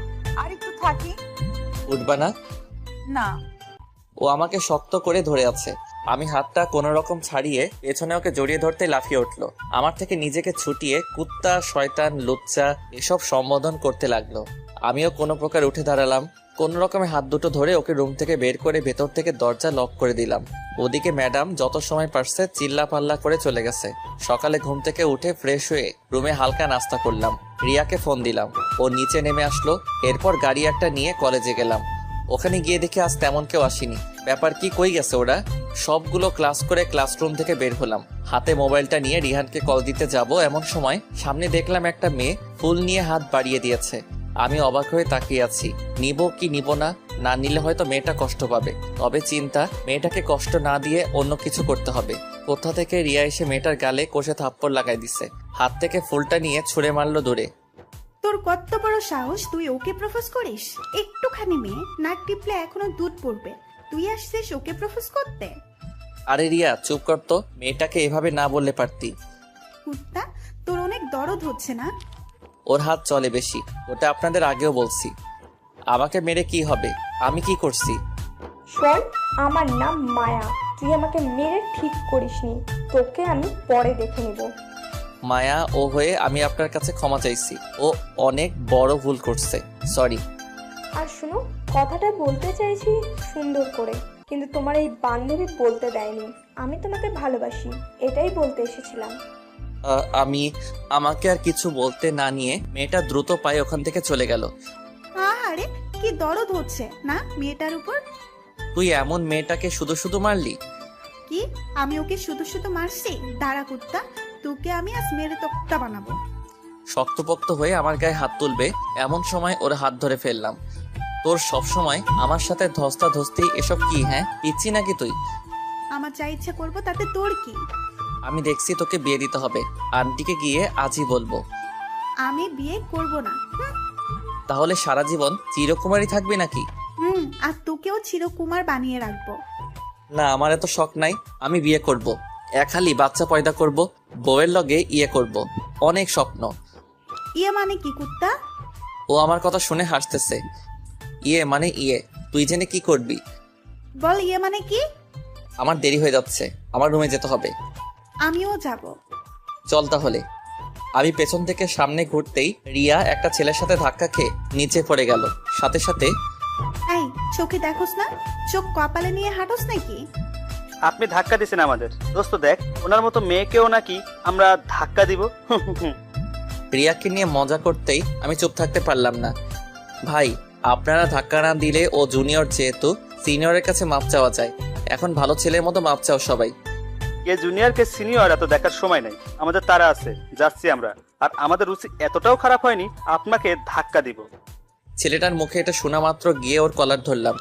আর একটু থাকি। উঠবা না? না। ও আমাকে শক্ত করে ধরে আছে। আমি হাতটা কোনো রকম ছাড়িয়ে পেছনে ওকে জড়িয়ে ধরতে লাফিয়ে উঠলো। আমার থেকে নিজেকে ছুটিয়ে কুত্তা, শয়তান, লুচ্চা এসব সম্বোধন করতে লাগলো। আমিও কোনো প্রকার উঠে দাঁড়ালাম। কোনো রকমে হাত দুটো ধরে ওকে রুম থেকে বের করে ভেতর থেকে দরজা লক করে দিলাম। ওদিকে ম্যাডাম যত সময় পারছে চিল্লা পাল্লা করে চলে গেছে। সকালে ঘুম থেকে উঠে ফ্রেশ হয়ে রুমে হালকা নাস্তা করলাম। রিয়াকে ফোন দিলাম, ও নিচে নেমে আসলো। এরপর গাড়ি একটা নিয়ে কলেজে গেলাম। ওখানে গিয়ে দেখি আজ তেমন কেউ আসেনি। ব্যাপার কি, কই গেছে ওরা? সবগুলো ক্লাস করে ক্লাসরুম থেকে বের হলাম। হাতে মোবাইলটা নিয়ে রিহানকে কল দিতে যাব, এমন সময় সামনে দেখলাম একটা মেয়ে ফুল নিয়ে হাত বাড়িয়ে দিয়েছে। আমি অবাক হয়ে তাকিয়ে আছি। নিব কি নিব না, না নিলে হয়তো মেয়েটা কষ্ট পাবে। তবে চিন্তা, মেয়েটাকে কষ্ট না দিয়ে অন্য কিছু করতে হবে। কোথা থেকে রিয়া এসে মেয়েটার গালে কষে থাপ্পড় লাগাই দিছে। হাত থেকে ফুলটা নিয়ে ছুঁড়ে মারলো দূরে। তোর কত বড় সাহস, তুই ওকে প্রপোজ করিস? একটুখানি মেয়ে, নাক টিপলে এখনো দুধ পড়বে, তুই আসছিস ওকে প্রপোজ করতে? আরে রিয়া চুপ কর তো, মেয়েটাকে এভাবে না বললে পারতি। কুত্তা, তোর অনেক দরদ হচ্ছে না? ওর হাত চলে বেশি, ওটা আপনাদের আগেও বলছি। আমাকে মেরে কি হবে? আমি কি করছি? শোন, আমার নাম মায়া, তুই আমাকে মেরে ঠিক করিসনি, তোকে আমি পরে দেখে নিব। মায়া ও হয়ে আমি আপনার কাছে ক্ষমা চাইছি। ও অনেক বড় ভুল করছে, সরি। আর শুনো, কথাটা বলতে চাইছি সুন্দর করে, কিন্তু তোমার এই বান্ধবী বলতে দেয়নি। আমি তোমাকে ভালোবাসি, এটাই বলতে এসেছিলাম। আমাকে আর কিছু বলতে না নিয়ে মেয়েটা দ্রুত পায়ে ওখান থেকে চলে গেল। আরে কি দরদ হচ্ছে না মেয়েটার উপর? তুই এমন মেয়েটাকে শুধু শুধু মারলি? কি, আমি ওকে শুধু শুধু মারছি? দাঁড়া কুত্তা, তোকে আমি আজ মেরে তক্তা বানাবো। শক্তপোক্ত হয়ে আমার গায়ে হাত তুলবে এমন সময় ওর হাত ধরে ফেললাম। তোর সব সময় আমার সাথে ধস্তাধস্তি এসব কি? হ্যাঁ, পিচ্ছি নাকি তুই? আমার যা ইচ্ছা করবো তাতে তোর কি? আমি দেখছি তোকে বিয়ে দিতে হবে। আন্টিকে গিয়ে আজই বলবো। আমি বিয়ে করব না। তাহলে সারা জীবন চিরকুমারী থাকবি নাকি? আর তোকেও চিরকুমার বানিয়ে রাখবো। না, আমার এত শখ নাই। আমি বিয়ে করব, এক হালি বাচ্চা পয়দা করব, বউয়ের লগে ইয়ে করব, অনেক স্বপ্ন। ইয়ে মানে কি কুত্তা? ও আমার কথা শুনে হাসতেছে। ইয়ে মানে ইয়ে, তুই জেনে কি করবি? বল ইয়ে মানে কি? আমার দেরি হয়ে যাচ্ছে, আমার রুমে যেতে হবে। আমিও যাব। চল তাহলে। আমি পেছন থেকে সামনে ঘুরতেই রিয়া একটা ছেলের সাথে ধাক্কা খেয়ে নিচে পড়ে গেল। সাথে সাথে এই চোখে দেখোস না? চোখ কপালে নিয়ে হাঁটোস নাকি? আপনি ধাক্কা দিছেন আমাদের। দোস্ত দেখ, ওনার মতো মেয়েকেও নাকি আমরা ধাক্কা দিব। রিয়াকে নিয়ে মজা করতেই আমি চুপ থাকতে পারলাম না। ভাই, আপনারা ধাক্কা না দিলে ও জুনিয়র, যেহেতু সিনিয়রের কাছে মাপ চাওয়া যায়। এখন ভালো ছেলের মতো মাপ চাও সবাই। কে জুনিয়র কে সিনিয়র এত দেখার সময় নাই, আমাদের তারা আছে, যাচ্ছি আমরা। আর আমাদের রুচি এতটাও খারাপ হয়নি আপনাকে ধাক্কা দিব। ছেলেটার মুখে এটা শোনা মাত্র গিয়ে ওর কলার ধরলাম।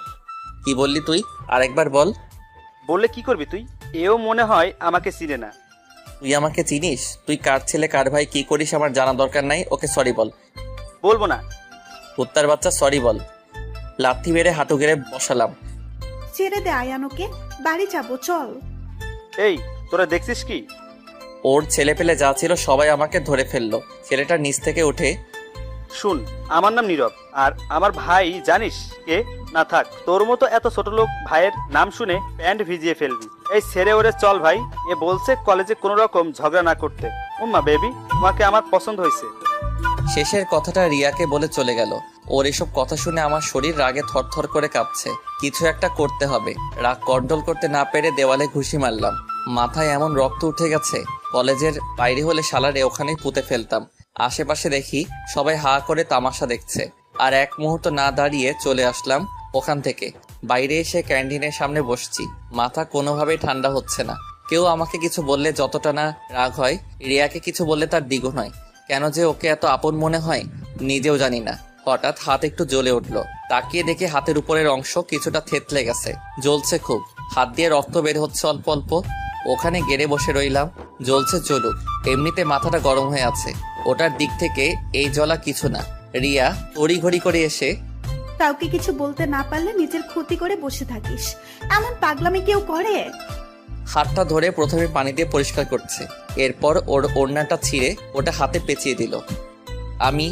কি বললি তুই? আরেকবার বল। বললে কি করবি তুই? এও মনে হয় আমাকে চিনে না। তুই আমাকে চিনিস? তুই কার ছেলে কার ভাই কি করিস আমার জানা দরকার নাই। ওকে সরি বল। বলবো না। কুত্তার বাচ্চা সরি বল। লাথি মেরে হাঁটু গেড়ে বসালাম। ছেড়ে দে আয়ানোকে, বাড়ি যাবো চল। এই তোরা দেখছিস কি? ওর ছেলে পেলে যা ছিল সবাই আমাকে ধরে ফেললো। ছেলেটার নিচ থেকে উঠে, শুন, আমার নাম নীরব, আর আমার ভাই জানিস কে? না থাক, তোর মতো এত ছোট লোক ভাইয়ের নাম শুনে প্যান্ট ভিজিয়ে ফেলবি। এই ছেড়ে ওরে চল ভাই। এ বলছে কলেজে কোনো রকম ঝগড়া না করতে। উম্মা বেবি, তোমাকে আমার পছন্দ হয়েছে। শেষের কথাটা রিয়াকে বলে চলে গেল। ওর এসব কথা শুনে আমার শরীর রাগে থরথর করে কাঁপছে। কিছু একটা করতে হবে। রাগ কন্ট্রোল করতে না পেরে দেওয়ালে ঘুষি মারলাম। মাথায় এমন রক্ত উঠে গেছে, কলেজের বাইরে হলে শালারে ওখানেই পুঁতে ফেলতাম। আশেপাশে দেখি সবাই হা করে তামাশা দেখছে, আর এক মুহূর্ত না দাঁড়িয়ে চলে আসলাম ওখান থেকে। বাইরে এসে ক্যান্টিনের সামনে বসছি। মাথা কোনোভাবেই ঠান্ডা হচ্ছে না। কেউ আমাকে কিছু বললে যতটা না রাগ হয়, রিয়াকে কিছু বললে তার দ্বিগুণ হয়। কেন যে ওকে এত আপন মনে হয় নিজেও জানি না। হঠাৎ হাত একটু জ্বলে উঠলো। তাকিয়ে দেখে হাতের উপরের অংশ কিছুটা থেতলে গেছে, জ্বলছে খুব। হাত দিয়ে রক্ত বের হচ্ছে অল্প অল্প। ওখানে গেড়ে বসে রইলাম। জ্বলছে চলুক, এমনিতে মাথাটা গরম হয়ে আছে। ওটার দিক থেকে এই জ্বলা কিছু না। রিয়া তড়িঘড়ি করে এসে, কাউকে কিছু বলতে না পারলে নিজের ক্ষতি করে বসে থাকিস, এমন পাগলামি কেউ করে? হাতটা ধরে প্রথমে পানি দিয়ে পরিষ্কার করছে, এরপর ওর ওড়নাটা ছিঁড়ে ওটা হাতে পেঁচিয়ে দিল। আমি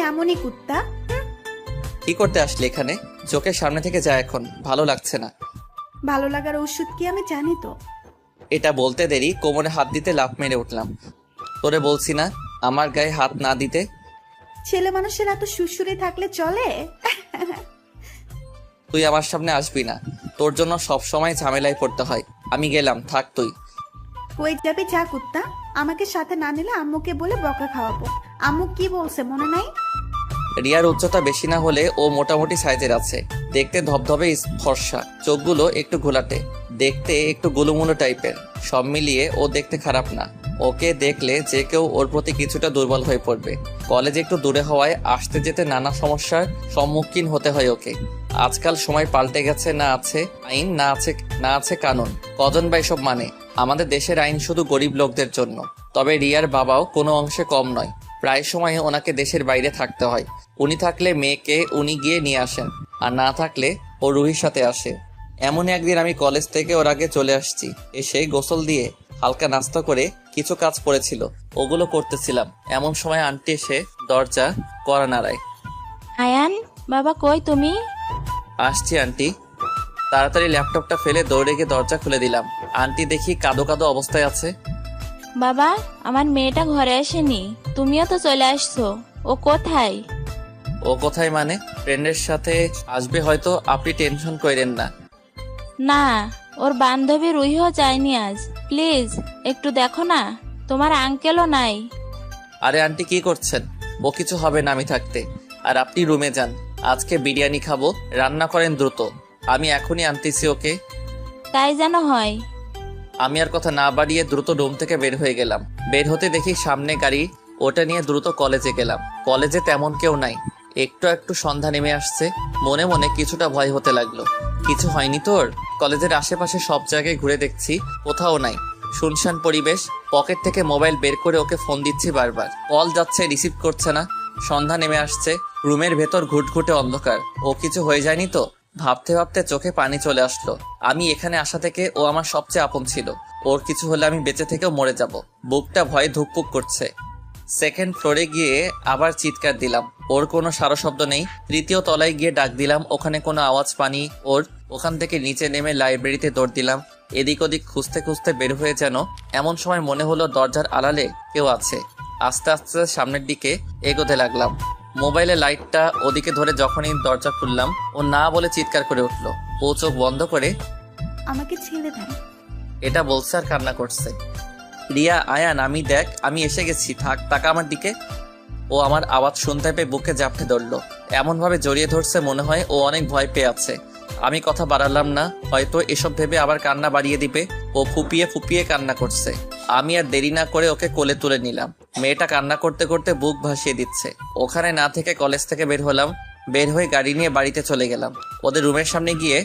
এমনই কুত্তা। কি করতে আসলে এখানে? চোখের সামনে থেকে যা, এখন ভালো লাগছে না। ভালো লাগার ওষুধ কি আমি জানি তো। এটা বলতে দেরি কোমরে হাত দিতে লাফ মেরে উঠলাম। তোরে বলছি না আমার গায়ে হাত না দিতে? ছেলে মানুষের এত সুসুরি থাকলে চলে? তুই আমার সামনে আসবি না, তোর জন্য সব সময় ঝামেলায় পড়তে হয়। আমি গেলাম, থাক তুই। কই যাবি যা কুত্তা, আমাকে সাথে না নিলে আম্মুকে বলে বকা খাওয়াবো। আম্মু কি বলছে মনে নাই? রিয়ার উচ্চতা বেশি না হলে ও মোটামুটি সাইজের আছে। দেখতে ধবধবে ফর্সা, চোখগুলো একটু ঘোলাটে, দেখতে একটু গুলুমুলু টাইপের। সব মিলিয়ে ও দেখতে খারাপ না। ওকে দেখলে যে কেউ ওর প্রতি কিছুটা দুর্বল হয়ে পড়বে। কলেজ একটু দূরে হওয়ায় আসতে যেতে নানা সমস্যার সম্মুখীন হতে হয় ওকে। আজকাল সময় পাল্টে গেছে, না আছে আইন, না আছে কানুন। কজন বা এসব মানে? আমাদের দেশের আইন শুধু গরিব লোকদের জন্য। তবে রিয়ার বাবাও কোনো অংশে কম নয়। প্রায় সময় ওনাকে দেশের বাইরে থাকতে হয়। উনি থাকলে মেয়েকে উনি গিয়ে নিয়ে আসেন, আর না থাকলে ও রুহির সাথে আসে। এমনই একদিন আমি কলেজ থেকে ওর আগে চলে আসছি। এসে গোসল দিয়ে হালকা নাস্তা করে কিছু কাজ পড়েছিল, ওগুলো করতেছিলাম। এমন সময় আন্টি এসে দরজা কড়া নাড়ায়। আয়ান বাবা কই তুমি? আসছি আন্টি। তাড়াতাড়ি ল্যাপটপটা ফেলে দৌড়ে গিয়ে দরজা খুলে দিলাম। আন্টি দেখি কাদো কাদো অবস্থায় আছে। বাবা আমার মেয়েটা ঘরে আসেনি, তুমিও তো চলে আসছো, ও কোথায়? ও কোথায় মানে? ফ্রেন্ডের সাথে আসবে হয়তো, আপনি টেনশন করেন না। না, ওর বান্ধবী রুহিও যায়নি আজ। প্লিজ একটু দেখো না, তোমার আঙ্কেলও নাই। আরে আন্টি কি করছেন? ও কিছু হবে না আমি থাকতে। আর আপনি রুমে যান, আজকে বিরিয়ানি খাবো, রান্না করেন দ্রুত। আমি এখনই আনতেছি ওকে। তাই যেন হয়। আমি আর কথা না বাড়িয়ে দ্রুত রুম থেকে বের হয়ে গেলাম। বের হতে দেখি সামনে গাড়ি, ওটা নিয়ে দ্রুত কলেজে গেলাম। কলেজে তেমন কেউ নাই, একটু একটু সন্ধ্যা নেমে আসছে। মনে মনে কিছুটা ভয় হতে লাগলো। কিছু হয়নি তোর? কলেজের আশেপাশে সব জায়গায় ঘুরে দেখছি, কোথাও নাই। শুনশান পরিবেশ। পকেট থেকে মোবাইল বের করে ওকে ফোন দিচ্ছি বারবার, কল যাচ্ছে, রিসিভ করছে না। সন্ধ্যা নেমে আসছে, রুমের ভেতর ঘুটঘুটে অন্ধকার। ও কিছু হয়ে যায়নি তো? ভাবতে ভাবতে চোখে পানি চলে আসলো। আমি এখানে আসা থেকে ও আমার সবচেয়ে আপন ছিল। ওর কিছু হলে আমি বেঁচে থেকেও মরে যাব। বুকটা ভয়ে ধুকপুক করছে। সেকেন্ড ফ্লোরে গিয়ে আবার চিৎকার দিলাম, ওর কোনো সারা শব্দ নেই। তৃতীয় তলায় গিয়ে ডাক দিলাম, ওখানে কোনো আওয়াজ পানি ওর। ওখান থেকে নিচে নেমে লাইব্রেরিতে দৌড় দিলাম। এদিক ওদিক খুঁজতে খুঁজতে বের হয়ে যেন এমন সময় মনে হলো দরজার আড়ালে কেউ আছে। আস্তে আস্তে সামনের দিকে এগোতে লাগলাম। মোবাইলে লাইটটা ওদিকে ধরে যখনই দরজা খুললাম, ও না বলে চিৎকার করে উঠলো। ও চোখ বন্ধ করে আমাকে ছেড়ে দেন, এটা বলছে আর কান্না করছে। রিয়া, আয়ান, আমি দেখ, আমি এসে গেছি, থাক, টাকা আমার দিকে। ও আমার আওয়াজ শুনতে পেয়ে বুকে জাপটে ধরলো। এমনভাবে জড়িয়ে ধরছে মনে হয় ও অনেক ভয় পেয়ে আছে। আমি কথা বাড়ালাম না, হয়তো এসব ভেবে আবার কান্না বাড়িয়ে দিবে। ও ফুপিয়ে ফুপিয়ে কান্না করছে। আমি আর দেরি না করে ওকে কোলে তুলে নিলাম। মেয়েটা কান্না করতে করতে বুক ভাসিয়ে দিচ্ছে। ওখানে না থেকে কলেজ থেকে বের হলাম। বের হয়ে গাড়ি নিয়ে বাড়িতে চলে গেলাম। ওদের রুমের সামনে গিয়ে,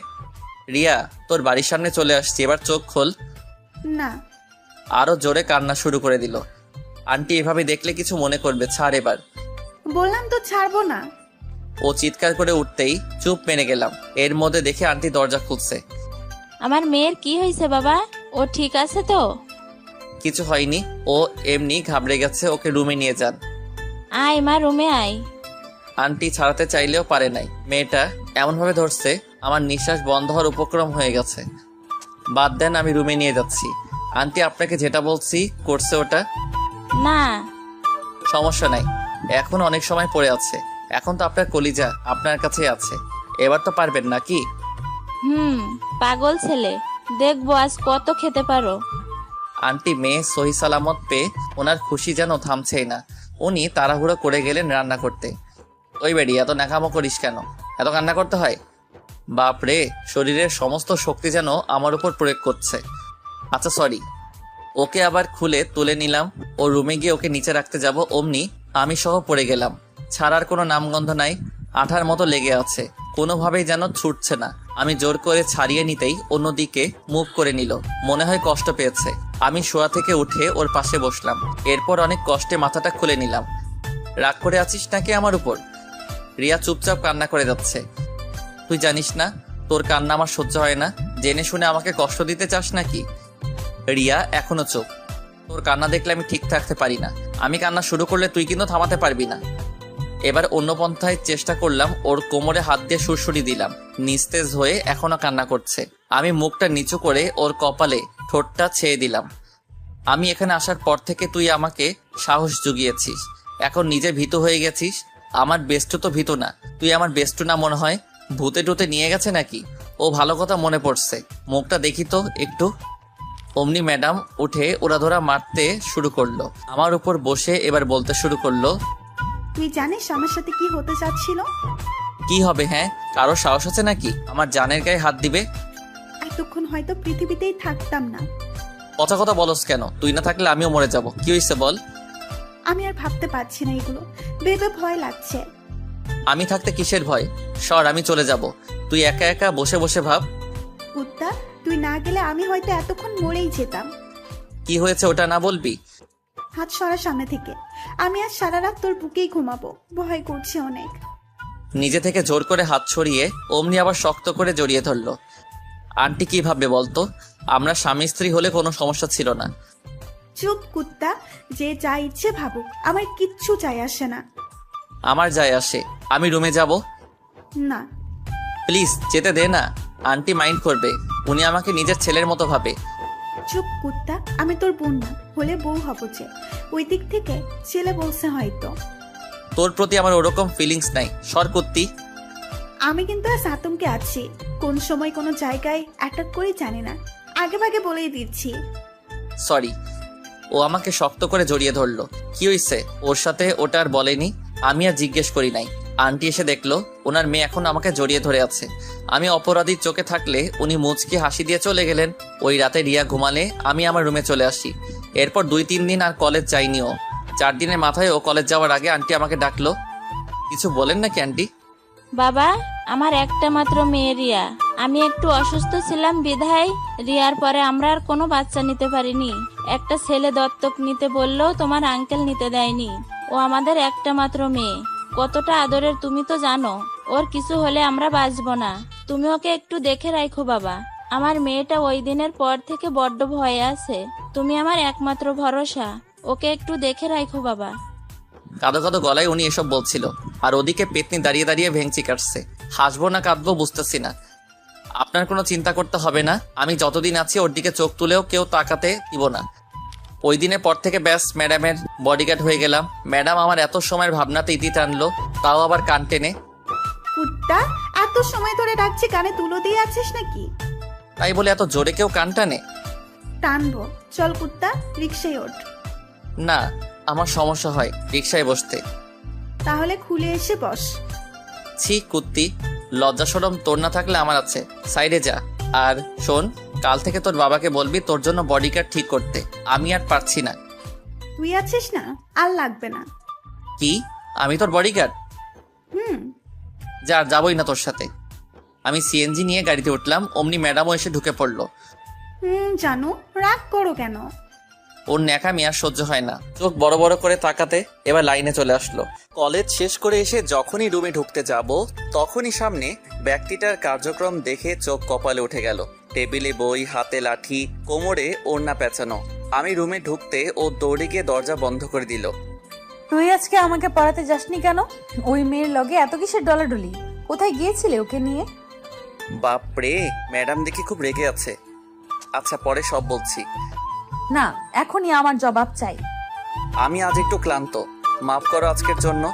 রিয়া তোর বাড়ির সামনে চলে আসছি, এবার চোখ খোল। না। আরো জোরে কান্না শুরু করে দিল। আন্টি এভাবে দেখলে কিছু মনে করবে, ছাড় এবার। বললাম তো ছাড়বো না। ও চিৎকার করে উঠতেই চুপ মেনে গেলাম। এর মধ্যে দেখে আন্টি দরজা খুলছে। আমার মেয়ের কি হয়েছে বাবা? ও ঠিক আছে তো? কিছু হয়নি, ও এমনি ঘাবড়ে গেছে, ওকে রুমে নিয়ে যান। আয় মা, রুমে আয়। আন্টি ছাড়াতে চাইলেও পারে নাই। মেয়েটা এমনভাবে ধরছে আমার নিঃশ্বাস বন্ধ হওয়ার উপক্রম হয়ে গেছে। বাদ দেন, আমি রুমে নিয়ে যাচ্ছি। আন্টি আপনাকে যেটা বলছি করছে ওটা? না। সমস্যা নাই, এখন অনেক সময় পড়ে আছে। এখন তো আপনার কলিজা আপনার কাছেই আছে, এবার তো পারবেন নাকি? পাগল ছেলে, দেখবো আজ কত খেতে পারো। আন্টি মেয়ে সহি সালামত পেয়ে ওনার খুশি যেন থামছেই না। উনি তাড়াহুড়ো করে গেলেন রান্না করতে। ওই বেড়ি, এত নাকামো করিস কেন? এত কান্না করতে হয়? বাপরে, শরীরের সমস্ত শক্তি যেন আমার উপর প্রয়োগ করছে। আচ্ছা সরি। ওকে আবার খুলে তুলে নিলাম। ও রুমে গিয়ে ওকে নিচে রাখতে যাব, অমনি আমি সহ পড়ে গেলাম। ছাড়ার কোনো নামগন্ধ নাই, আঠার মতো লেগে আছে, কোনোভাবেই যেন ছুটছে না। আমি জোর করে ছাড়িয়ে নিতেই অন্যদিকে মুভ করে নিল, মনে হয় কষ্ট পেয়েছে। আমি শোয়া থেকে উঠে ওর পাশে বসলাম। এরপর অনেক কষ্টে মাথাটা খুলে নিলাম। রাগ করে আছিস নাকি আমার উপর? রিয়া চুপচাপ কান্না করে যাচ্ছে। তুই জানিস না তোর কান্না আমার সহ্য হয় না? জেনে শুনে আমাকে কষ্ট দিতে চাস নাকি? রিয়া এখনো চুপ। তোর কান্না দেখলে আমি ঠিক থাকতে পারি না। আমি কান্না শুরু করলে তুই কিন্তু থামাতে পারবি না। এবার অন্য পন্থায় চেষ্টা করলাম, ওর কোমরে হাত দিয়ে সুরসুরি দিলাম। নিস্তেজ হয়ে এখনো কান্না করছে। আমি মুখটা নিচু করে ওর কপালে ঠোঁটটা ছেয়ে দিলাম। আমি এখানে আসার পর থেকে তুই আমাকে সাহস জুগিয়েছিস, এখন নিজে ভীতু হয়ে গেছিস। আমার বেষ্টু তো ভীতু না, তুই আমার বেষ্টু না মনে হয়? ভূতে টুতে নিয়ে গেছে নাকি? ও ভালো কথা মনে পড়ছে, মুখটা দেখি তো একটু। অমনি ম্যাডাম উঠে ওড়াধরা মারতে শুরু করলো। আমার উপর বসে এবার বলতে শুরু করলো, তুই জানিস আমার সাথে কি হতে চাচ্ছিল? কি হবে? হ্যাঁ, কারো সাহস আছে নাকি আমার জানের গায়ে হাত দিবে? এতক্ষণ হয়তো পৃথিবীতেই থাকতাম না। কথা কথা বলস কেন? তুই না থাকলে আমিও মরে যাব। কি হয়েছে বল? আমি আর ভাবতে পারছি না এগুলো, ভেবে ভয় লাগছে। আমি থাকতে কিসের ভয়? সর, আমি চলে যাব। তুই একা একা বসে বসে ভাব। কুত্তা, তুই না গেলে আমি হয়তো এতক্ষণ মরেই যেতাম। কি হয়েছে ওটা না বলবি? হাত সরা সামনে থেকে। আমি আজ সারা রাত তোর বুকেই ঘুমাবো, ভয় করছে অনেক। নিজে থেকে জোর করে হাত ছড়িয়ে অমনি আবার শক্ত করে জড়িয়ে ধরলো। আন্টি কি ভাববে বলতো? আমরা স্বামী স্ত্রী হলে কোনো সমস্যা ছিল না। চুপ কুত্তা, যে যা ইচ্ছে ভাবুক, আমার কিচ্ছু চাই আসে না। আমার যায় আসে। আমি রুমে যাব। না। প্লিজ যেতে দে না, আন্টি মাইন্ড করবে। উনি আমাকে নিজের ছেলের মতো ভাবে। চুপ কুত্তা, আমি তোর বোন না, হলে বউ হব যে। ওই দিক থেকে ছেলে বলছে হয়তো। তোর প্রতি আমার ওরকম ফিলিংস নাই, সর কুত্তি। আমি কিন্তু আজ আতঙ্কে আছি, কোন সময় কোনো জায়গায় অ্যাটাক করি জানি না, আগে ভাগে বলেই দিচ্ছি। সরি। ও আমাকে শক্ত করে জড়িয়ে ধরলো। কি হয়েছে ওর সাথে ওটা আর বলেনি। আমি আর জিজ্ঞেস করি নাই। আন্টি এসে দেখলো ওনার মেয়ে এখন আমাকে জড়িয়ে ধরে আছে। আমি অপরাধীর চোখে থাকলে উনি মুচকি হাসি দিয়ে চলে গেলেন। ওই রাতে রিয়া ঘুমালে আমি আমার রুমে চলে আসি। এরপর 2-3 দিন আর কলেজ যাইনি ও। 4 দিনের মাথায় ও কলেজ যাওয়ার আগে আন্টি আমাকে ডাকলো। কিছু বলেন নাকি আন্টি? বাবা, আমার একটা মাত্র মেয়ে রিয়া। আমি একটু অসুস্থ ছিলাম বিধায় রিয়ার পরে আমরা আর কোনো বাচ্চা নিতে পারিনি। একটা ছেলে দত্তক নিতে বললেও তোমার আঙ্কেল নিতে দেয়নি। ও আমাদের একটা মাত্র মেয়ে, কতটা আদরের তুমি তো জানো। ওর কিছু হলে আমরা বাঁচবো না। তুমি ওকে একটু দেখে রাখো বাবা। আমার মেয়েটা ওই দিনের পর থেকে বড্ড ভয়ে আছে। তুমি আমার একমাত্র ভরসা, ওকে একটু দেখে রাখো বাবা। কাঁদো কাঁদো গলায় উনি এসব বলছিল, আর ওদিকে পেতনি দাঁড়িয়ে দাঁড়িয়ে ভেঙচি কাটছে। হাসবো না কাঁদবো বুঝতেছি না। আপনার কোনো চিন্তা করতে হবে না, আমি যতদিন আছি ওর দিকে চোখ তুলেও কেউ তাকাতে দিব না। ওই দিনের পর থেকে ব্যাস ম্যাডামের বডিগার্ড হয়ে গেলাম। ম্যাডাম আমার এত সময়ের ভাবনাতে ইতি টানলো, তাও আবার কান টেনে। কুত্তা, এত সময় ধরে ডাকছি, কানে তুলো দিয়ে আছিস নাকি? তাই বলে এত জোরে কেউ কান টানে? টানবো। চল কুত্তা, রিক্সায় ওঠ। না, আমার সমস্যা হয় রিক্সায় বসতে। তাহলে খুলে এসে বস। ছি কুত্তি, লজ্জা শরম তোর না থাকলে আমার আছে। সাইডে যা। আর শোন, কাল থেকে তোর বাবাকে বলবি তোর জন্য বডিগার্ড ঠিক করতে। আমি আর পারছি না। তুই আছিস না, আর লাগবে না। কি? আমি তোর বডিগার্ড? হুম। যা, যাবই না তোর সাথে। আমি সিএনজি নিয়ে গাড়িতে উঠলাম, অমনি ম্যাডামও এসে ঢুকে পড়লো। জানো, রাগ করো কেন? ওর ন্যাকামি আর সহ্য হয় না। চোখ বড় বড় করে তাকাতে এবার লাইনে চলে আসলো। কলেজ শেষ করে এসে যখনই রুমে ঢুকতে যাব তখনই সামনে ব্যক্তিটার কার্যক্রম দেখে চোখ কপালে উঠে গেল। টেবিলে বই, হাতে লাঠি, কোমরে ওড়না পেঁচানো। আমি রুমে ঢুকতে ও দৌড়ে গিয়ে দরজা বন্ধ করে দিল। তুই আজকে আমাকে পড়াতে যাসনি কেন? ওই মেয়ের লগে এত কিসের ডলাডলি? কোথায় গিয়েছিলে ওকে নিয়ে? বাপরে, ম্যাডাম দেখি খুব রেগে আছে। আচ্ছা, পরে সব বলছি। না, এখনই আমার জবাব চাই। আমি আজ একটু ক্লান্ত, মাফ করো আজকের জন্য।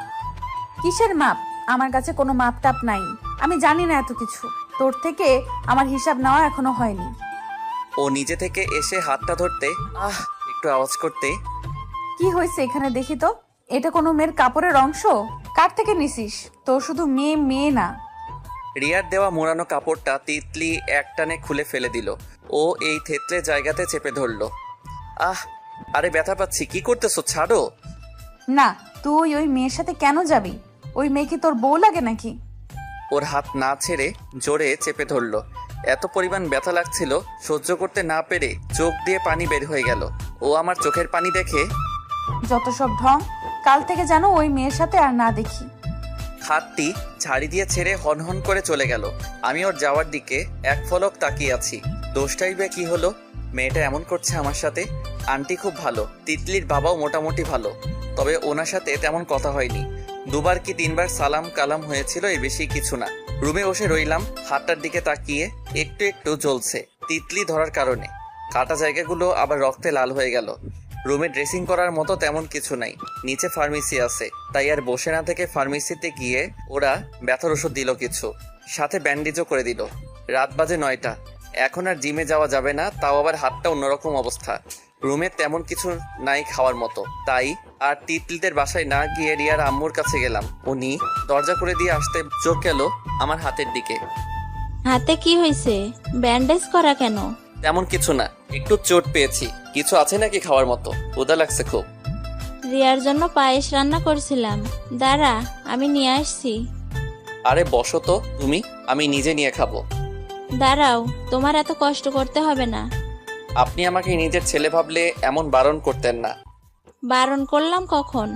কিসের মাপ? আমার কাছে কোনো মাপ টাপ নাই। আমি জানি না এত কিছু। তোর থেকে আমার হিসাব নেওয়া এখনো হয়নি। ও নিজে থেকে এসে হাতটা ধরতে একটু আওয়াজ করতে। কি হয়েছে এখানে দেখি তো? এটা কোনো মেয়ের কাপড়ের অংশ? কার থেকে নিছিস? তোর শুধু মেয়ে মেয়ে না। রিয়ার দেওয়া মোড়ানো কাপড়টা তিতলি একটানে খুলে ফেলে দিল। ও এই থেতলে জায়গাতে চেপে ধরলো। আরে ব্যথা পাচ্ছি। কি করতেছো? ছাড়ো। না, তুই ওই মেয়ের সাথে কেন যাবি? ওই মেয়ে কি তোর বউ লাগে নাকি? ওর হাত না ছেড়ে জোরে চেপে ধরলো। এত পরিমাণ ব্যথা লাগছিল, সহ্য করতে না পেরে চোখ দিয়ে পানি বের হয়ে গেল। ও আমার চোখের পানি দেখে যত সব ঢং। কাল থেকে যেন ওই মেয়ের সাথে আর না দেখি। হাতটি ঝাড়ি দিয়ে ছেড়ে হনহন করে চলে গেল। আমি ওর যাওয়ার দিকে এক ফলক তাকিয়ে আছি। দোষটাই বা কি হলো? মেয়েটা এমন করছে আমার সাথে। আন্টি খুব ভালো, তিতলির বাবাও মোটামুটি ভালো, তবে ওনার সাথে তেমন কথা হয়নি। 2বার কি 3বার সালাম কালাম হয়েছিল, এর বেশি কিছু না। রুমে বসে রইলাম, হাতটার দিকে তাকিয়ে। একটু একটু জ্বলছে তিতলি ধরার কারণে। কাটা জায়গাগুলো আবার রক্তে লাল হয়ে গেল। রুমে ড্রেসিং করার মতো তেমন কিছু নাই। নিচে ফার্মেসি আছে, তাই আর বসে না থেকে ফার্মেসিতে গিয়ে ওরা ব্যথার ওষুধ দিল কিছু, সাথে ব্যান্ডেজও করে দিল। রাত বাজে 9টা। এখন আর জিমে যাওয়া যাবে না, তাও আবার হাতটা অন্যরকম অবস্থা। রুমে তেমন কিছু নাই খাওয়ার মতো, তাই আর তিতলিদের বাসায় না গিয়ে রিয়ার আম্মুর কাছে গেলাম। উনি দরজা করে দিয়ে আসতে চোখ গেল আমার হাতের দিকে। হাতে কি হয়েছে? ব্যান্ডেজ করা কেন? তেমন কিছু না, একটু চোট পেয়েছি। কিছু আছে নাকি খাওয়ার মতো? ক্ষুধা লাগছে খুব। রিয়ার জন্য পায়েস রান্না করছিলাম, দাঁড়া আমি নিয়ে আসছি। আরে বসো তো তুমি, আমি নিজে নিয়ে খাবো। দাঁড়াও, তোমার এত কষ্ট করতে হবে না। আপনি আমাকে নিজের ছেলে ভাবলে এমন বারণ করতেন না। বারণ করলাম কখন?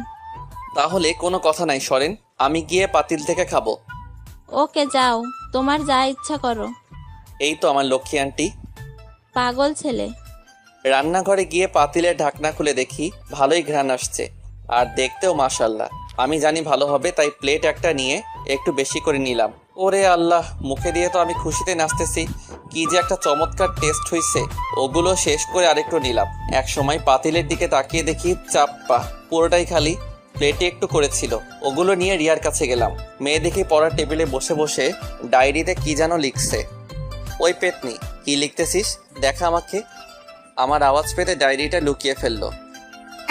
তাহলে কোনো কথা নাই, সরেন। আমি গিয়ে পাতিল থেকে খাবো। ওকে যাও, তোমার যা ইচ্ছা করো। এই তো আমার লক্ষ্মী আন্টি। পাগল ছেলে। রান্নাঘরে গিয়ে পাতিলের ঢাকনা খুলে দেখি ভালোই ঘ্রাণ আসছে, আর দেখতেও মাশাল্লাহ। আমি জানি ভালো হবে, তাই প্লেট একটা নিয়ে একটু বেশি করে নিলাম। ওরে আল্লাহ, মুখে দিয়ে তো আমি খুশিতে নাচতেছি। কি যে একটা চমৎকার টেস্ট হয়েছে। ওগুলো শেষ করে আরেকটু নিলাম। এক সময় পাতিলের দিকে তাকিয়ে দেখি চাপ্পা, পুরোটাই খালি। প্লেটে একটু করেছিল। ওগুলো নিয়ে রিয়ার কাছে গেলাম। মেয়ে দেখি পড়ার টেবিলে বসে বসে ডায়েরিতে কি যেন লিখছে। ওই পেতনি, কি লিখতেছিস? দেখা আমাকে। আমার আওয়াজ পেতে ডায়েরিটা লুকিয়ে ফেললো।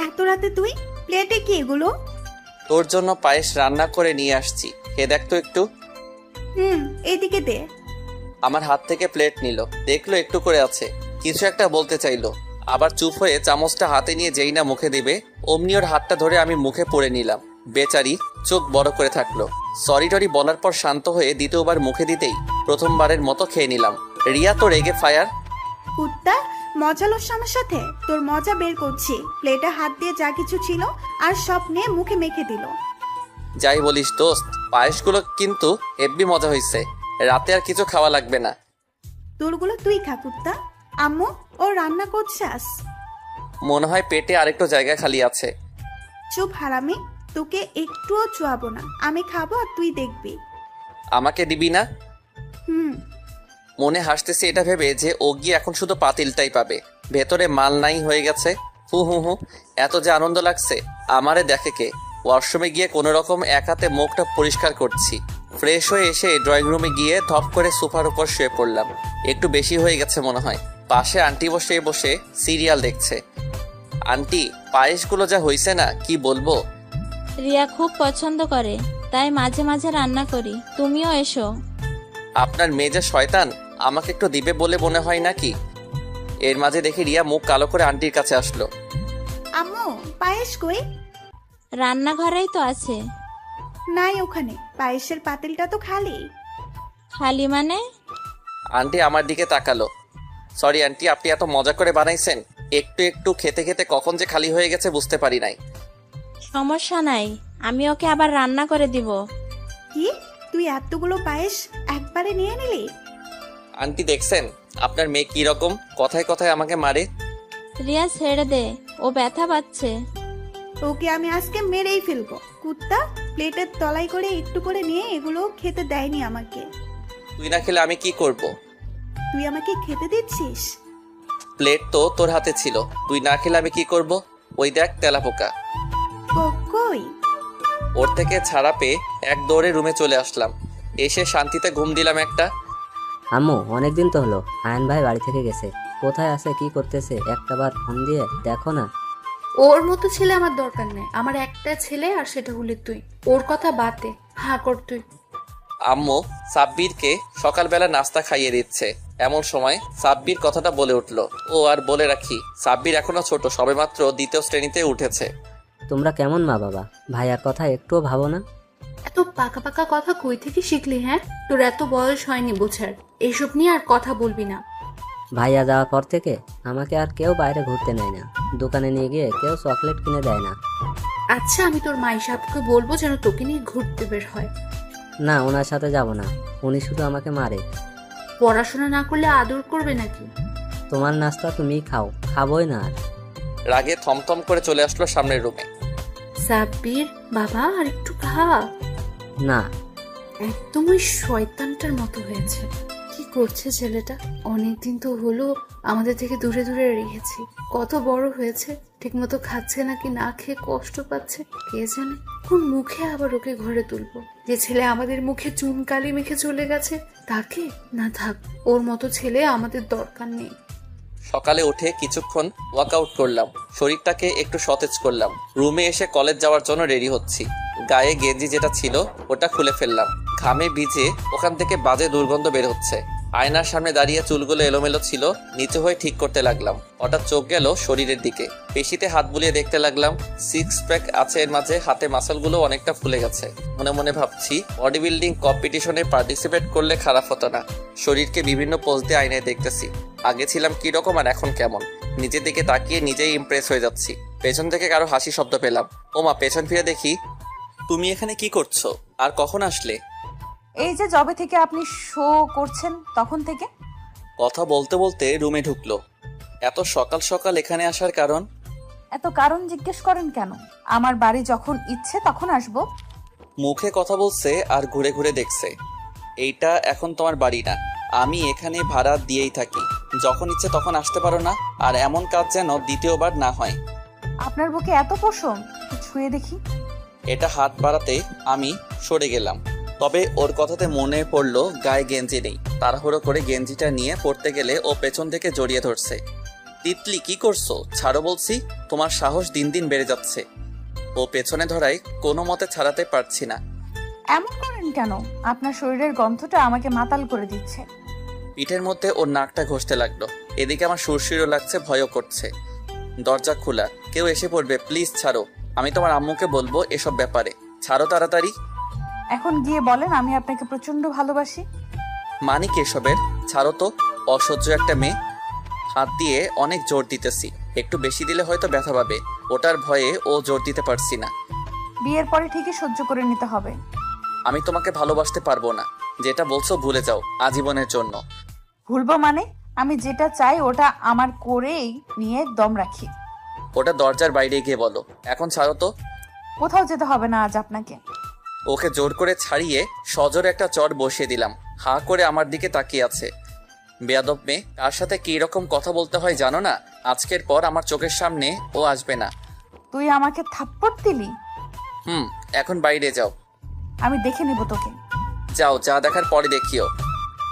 এত রাতে তুই? প্লেটে কি এগুলো? তোর জন্য পায়েস রান্না করে নিয়ে আসছি, খেয়ে দেখ তো একটু। এইদিকে দে। আমার হাত থেকে প্লেট নিল, দেখলো একটু করে আছে, কিছু একটা বলতে চাইলো, আবার চুপ হয়ে চামচটা হাতে নিয়ে যেই না মুখে দিবে অমনি ওর হাতটা ধরে আমি মুখে পড়ে নিলাম। বেচারি চোখ বড় করে থাকলো। সরি টরি বলার পর শান্ত হয়ে দ্বিতীয়বার মুখে দিতেই প্রথমবারের মতো খেয়ে নিলাম। রিয়া তো রেগে ফায়ার। কুত্তা, মজা লস আমার সাথে? তোর মজা বের করছি। প্লেটে হাত দিয়ে যা কিছু ছিল আর সব নিয়ে মুখে মেখে দিল। যাই বলিস দোস্ত, পায়েসগুলো কিন্তু হেব্বি মজা হয়েছে। রাতে আর কিছু খাওয়া লাগবে না। তোরগুলো তুই খা কুত্তা। আম্মু, ও রান্না করছাস? মনে হয় পেটে আরেকটু জায়গা খালি আছে। চুপ হারামি, তোকে একটুও চুয়াবো না। আমি খাবো আর তুই দেখবি। আমাকে দিবি না? হুম। মনে হাসতেছে এটা ভেবে যে ও গিয়ে এখন শুধু পাতিলটাই পাবে, ভেতরে মাল নাই হয়ে গেছে। হু হু হু, এত যে আনন্দ লাগছে। আমারে দেখে কে? ওয়াশরুমে গিয়ে কোনো রকম এক হাতে মুখটা পরিষ্কার করছি। ফ্রেশ হয়ে এসে ড্রয়িং রুমে গিয়ে ধপ করে সোফার উপর শুয়ে পড়লাম। একটু বেশি হয়ে গেছে মনে হয়। পাশে আন্টি বসে বসে সিরিয়াল দেখছে। আন্টি, পায়েসগুলো যা হইছে না, কি বলবো। রিয়া খুব পছন্দ করে, তাই মাঝে মাঝে রান্না করি। তুমিও এসো। আপনার মেয়ে যে শয়তান, আমাকে একটু দিবে বলে মনে হয় নাকি? এর মাঝে দেখি রিয়া মুখ কালো করে আন্টির কাছে আসলো। আম্মু পায়েস কই? রান্নাঘরেই তো আছে। নাই ওখানে, পায়েসের পাতিলটা তো খালি। খালি মানে? আন্টি আমার দিকে তাকালো। সরি আন্টি, আপনি এত মজা করে বানাইছেন, একটু একটু খেতে খেতে কখন যে খালি হয়ে গেছে বুঝতে পারি নাই। সমস্যা নাই, আমি ওকে আবার রান্না করে দিব। কি, তুই এতগুলো পায়েস একবারে নিয়ে নিলি? আন্টি দেখছেন আপনার মেয়ে কি রকম, কথায় কথায় আমাকে মারে। রিয়া ছেড়ে দে, ও ব্যথা পাচ্ছে। ওকে আমি আজকে মেরেই ফেলবো। কুত্তা, প্লেটের তলায় করে একটু করে নিয়ে এগুলো খেতে দেয়নি আমাকে। তুই না খেলে আমি কি করব? তুই আমাকে খেতে দিচ্ছিস? প্লেট তো তোর হাতে ছিল, তুই না খেলে আমি কি করব? ওই দেখ তেলাপোকা। কই? ওর থেকে ছাড়া পেয়ে এক দৌড়ে রুমে চলে আসলাম, এসে শান্তিতে ঘুম দিলাম একটা। আম্মু অনেকদিন তো হলো, আয়ন ভাই বাড়ি থেকে গেছে, কোথায় আছে কি করতেছে একটাবার ফোন দিয়ে দেখো না। ওর মতো ছেলে আমার দরকার নেই, আমার একটা ছেলে আর সেটা হলি তুই। ওর কথা বাদে, হ্যাঁ কর তুই। আম্মু সাব্বিরকে সকালবেলা নাস্তা খাইয়ে দিচ্ছে, এমন সময় সাব্বির কথাটা বলে উঠলো। ও আর বলে রাখি, সাব্বির এখনো ছোট, সবেমাত্র 2য় শ্রেণীতে উঠেছে। তোমরা কেমন মা বাবা? ভাইয়ার কথা একটুও ভাবো না? এত পাকা পাকা কথা কই থেকে শিখলি? হ্যাঁ, তোর এত বয়স হয়নি বোঝার, এইসব নিয়ে আর কথা বলবি না। ভাইয়া যাওয়ার পর থেকে আমাকে আর কেউ বাইরে ঘুরতে নেয় না, দোকানে নিয়ে গিয়ে কেউ চকলেট কিনে দেয় না। আচ্ছা, আমি তোর মাই সাহেবকে বলবো যেন তোকে নিয়ে ঘুরতে বের হয়। না, ওনার সাথে যাব না, উনি শুধু আমাকে মারে। পড়াশোনা না করলে আদর করবে নাকি? তোমার নাস্তা তুমি খাও, খাবোই না আর। রাগে থমথম করে চলে আসলো সামনের রুমে। সাব্বির বাবা, আর একটু খা। না, একদম ওই শয়তানটার মতো হয়েছে। কি করছে ছেলেটা? অনেকদিন তো হলো আমাদের থেকে দূরে দূরে রেখেছি, কত বড় হয়েছে, ঠিকমতো খাচ্ছে নাকি না খেয়ে কষ্ট পাচ্ছে কে জানে। কোন মুখে আবার ওকে ঘরে তুলবো? যে ছেলে আমাদের মুখে চুন কালি মেখে চলে গেছে তাকে? না থাক, ওর মতো ছেলে আমাদের দরকার নেই। সকালে উঠে কিছুক্ষণ ওয়ার্কআউট করলাম, শরীরটাকে একটু সতেজ করলাম। রুমে এসে কলেজ যাওয়ার জন্য রেডি হচ্ছি। গায়ে গেঞ্জি যেটা ছিল ওটা খুলে ফেললাম, ঘামে ভিজে ওখান থেকে বাজে দুর্গন্ধ বের হচ্ছে। আয়নার সামনে দাঁড়িয়ে চুলগুলো এলোমেলো ছিল, নিচু হয়ে ঠিক করতে লাগলাম। হঠাৎ চোখ গেল শরীরের দিকে, পেশিতে হাত বুলিয়ে দেখতে লাগলাম। 6 প্যাক আছে এর মাঝে, হাতে মাসলগুলো অনেকটা ফুলে গেছে। মনে মনে ভাবছি বডি বিল্ডিং কম্পিটিশনে পার্টিসিপেট করলে খারাপ হতো না। শরীরকে বিভিন্ন পোজ দিয়ে আয়নায় দেখতেছি, আগে ছিলাম কি রকম আর এখন কেমন। নিজের দিকে তাকিয়ে নিজেই ইমপ্রেস হয়ে যাচ্ছি। পেছন থেকে কারো হাসি শব্দ পেলাম। ওমা, পেছন ফিরে দেখি তুমি এখানে কি করছো আর কখন আসলে? এই যে জবে থেকে আপনি শো করছেন তখন থেকে। কথা বলতে বলতে রুমে ঢুকলো। এত সকাল সকাল এখানে আসার কারণ? এত কারণ জিজ্ঞেস করেন কেন? আমার বাড়ি যখন ইচ্ছে তখন আসবো। মুখে কথা বলছে আর ঘুরে ঘুরে দেখছে। এইটা এখন তোমার বাড়ি না, আমি এখানে ভাড়া দিয়েই থাকি, যখন ইচ্ছে তখন আসতে পারো না। আর এমন কাজ যেন দ্বিতীয়বার না হয়। আপনার বুকে এত পশম, ছুঁয়ে দেখি। এটা হাত বাড়াতে আমি সরে গেলাম, তবে ওর কথাতে মনে পড়লো গায়ে গেঞ্জি নেই। তাড়াহুড়ো করে গেঞ্জিটা নিয়ে পড়তে গেলে ও পেছন থেকে জড়িয়ে ধরছে। তিতলি, কি করছো? ছাড়ো বলছি, তোমার সাহস দিন দিন বেড়ে যাচ্ছে। ও পেছনে ধরায় কোনো মতে ছাড়াতে পারছি না। এমন করেন কেন? আপনার শরীরের গন্ধটা আমাকে মাতাল করে দিচ্ছে। পিঠের মধ্যে ওর নাকটা ঘষতে লাগলো। এদিকে আমার সুরসুরও লাগছে, ভয়ও করছে। দরজা খোলা, কেউ এসে পড়বে, প্লিজ ছাড়ো, আমি তোমার আম্মুকে বলবো এসব ব্যাপারে, ছাড়ো তাড়াতাড়ি। এখন গিয়ে বলেন আমি আপনাকে প্রচন্ড ভালোবাসি। মানে কি এসবের? ছাড়ো তো, অসহ্য একটা মেয়ে। হাত দিয়ে অনেক জোর দিতেছি, একটু বেশি দিলে হয়তো ব্যথা পাবে, ওটার ভয়ে ও জোর দিতে পারছি না। বিয়ের পরে ঠিকই সহ্য করে নিতে হবে। আমি তোমাকে ভালোবাসতে পারবো না, যেটা বলছো ভুলে যাও আজীবনের জন্য। ভুলবো মানে? আমি যেটা চাই ওটা আমার করেই নিয়ে দম রাখি। ওটা দরজার বাইরে গিয়ে বলো, এখন ছাড়ো তো। কোথাও যেতে হবে না আজ আপনাকে। ওকে জোর করে ছাড়িয়ে সজোরে একটা চট বসিয়ে দিলাম। হাঁ করে আমার দিকে তাকিয়ে আছে। বেয়াদব মেয়ে, তার সাথে কি রকম কথা বলতে হয় জানো না? আজকের পর আমার চোখের সামনে ও আসবে না। তুই আমাকে থাপ্পড় দিলি? এখন বাইরে যাও। আমি দেখে নিব তোকে। যাও, যা দেখার পরে দেখিও।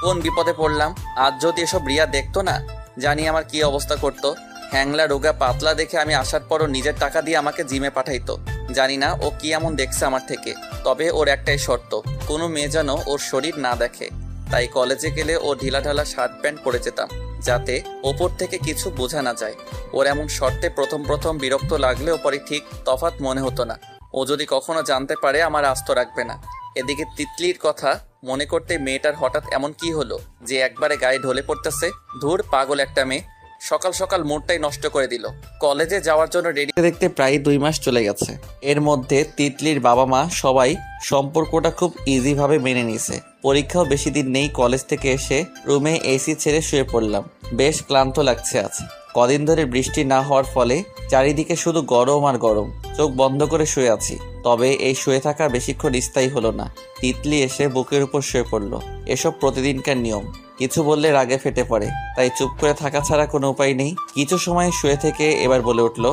কোন বিপদে পড়লাম, আজ যদি এসব রিয়া দেখতো না, জানি আমার কি অবস্থা করতো। হ্যাংলা রোগা পাতলা দেখে আমি আসার পরও নিজের টাকা দিয়ে আমাকে জিমে পাঠাইতো। জানি না ও কি এমন দেখছে আমার থেকে, তবে ওর একটাই শর্ত, কোনো মেয়ে যেন ওর শরীর না দেখে। তাই কলেজে গেলে ও ঢিলাঢালা শার্ট প্যান্ট পরে যেতাম, যাতে ওপর থেকে কিছু বোঝা না যায়। ওর এমন শর্তে প্রথম প্রথম বিরক্ত লাগলেও পরে ঠিক তফাৎ মনে হতো না। ও যদি কখনো জানতে পারে আমার আস্ত রাখবে না। এদিকে তিতলির কথা মনে করতে মেয়েটার হঠাৎ এমন কি হলো যে একবারে গায়ে ঢলে পড়তেছে। ধুর, পাগল একটা মেয়ে, সকাল সকাল মুডটাই নষ্ট করে দিল। কলেজে যাওয়ার জন্য রেডি দেখতে প্রায় 2 মাস চলে গেছে। এর মধ্যে তিতলির বাবা মা সবাই সম্পর্কটা খুব ইজিভাবে মেনে নিয়েছে। পরীক্ষাও বেশি দিন নেই। কলেজ থেকে এসে রুমে এসি ছেড়ে শুয়ে পড়লাম। বেশ ক্লান্ত লাগছে আজ। কদিন ধরে বৃষ্টি না হওয়ার ফলে চারিদিকে শুধু গরম আর গরম। চোখ বন্ধ করে শুয়ে আছি। তবে এই শুয়ে থাকা বেশিক্ষণ স্থায়ী হলো না। তিতলি এসে বুকের উপর শুয়ে পড়লো। এসব প্রতিদিনকার নিয়ম। কিছু বললে রাগে ফেটে পড়ে, তাই চুপ করে থাকা ছাড়া কোনো উপায় নেই। কিছু সময় শুয়ে থেকে এবার বলে উঠল,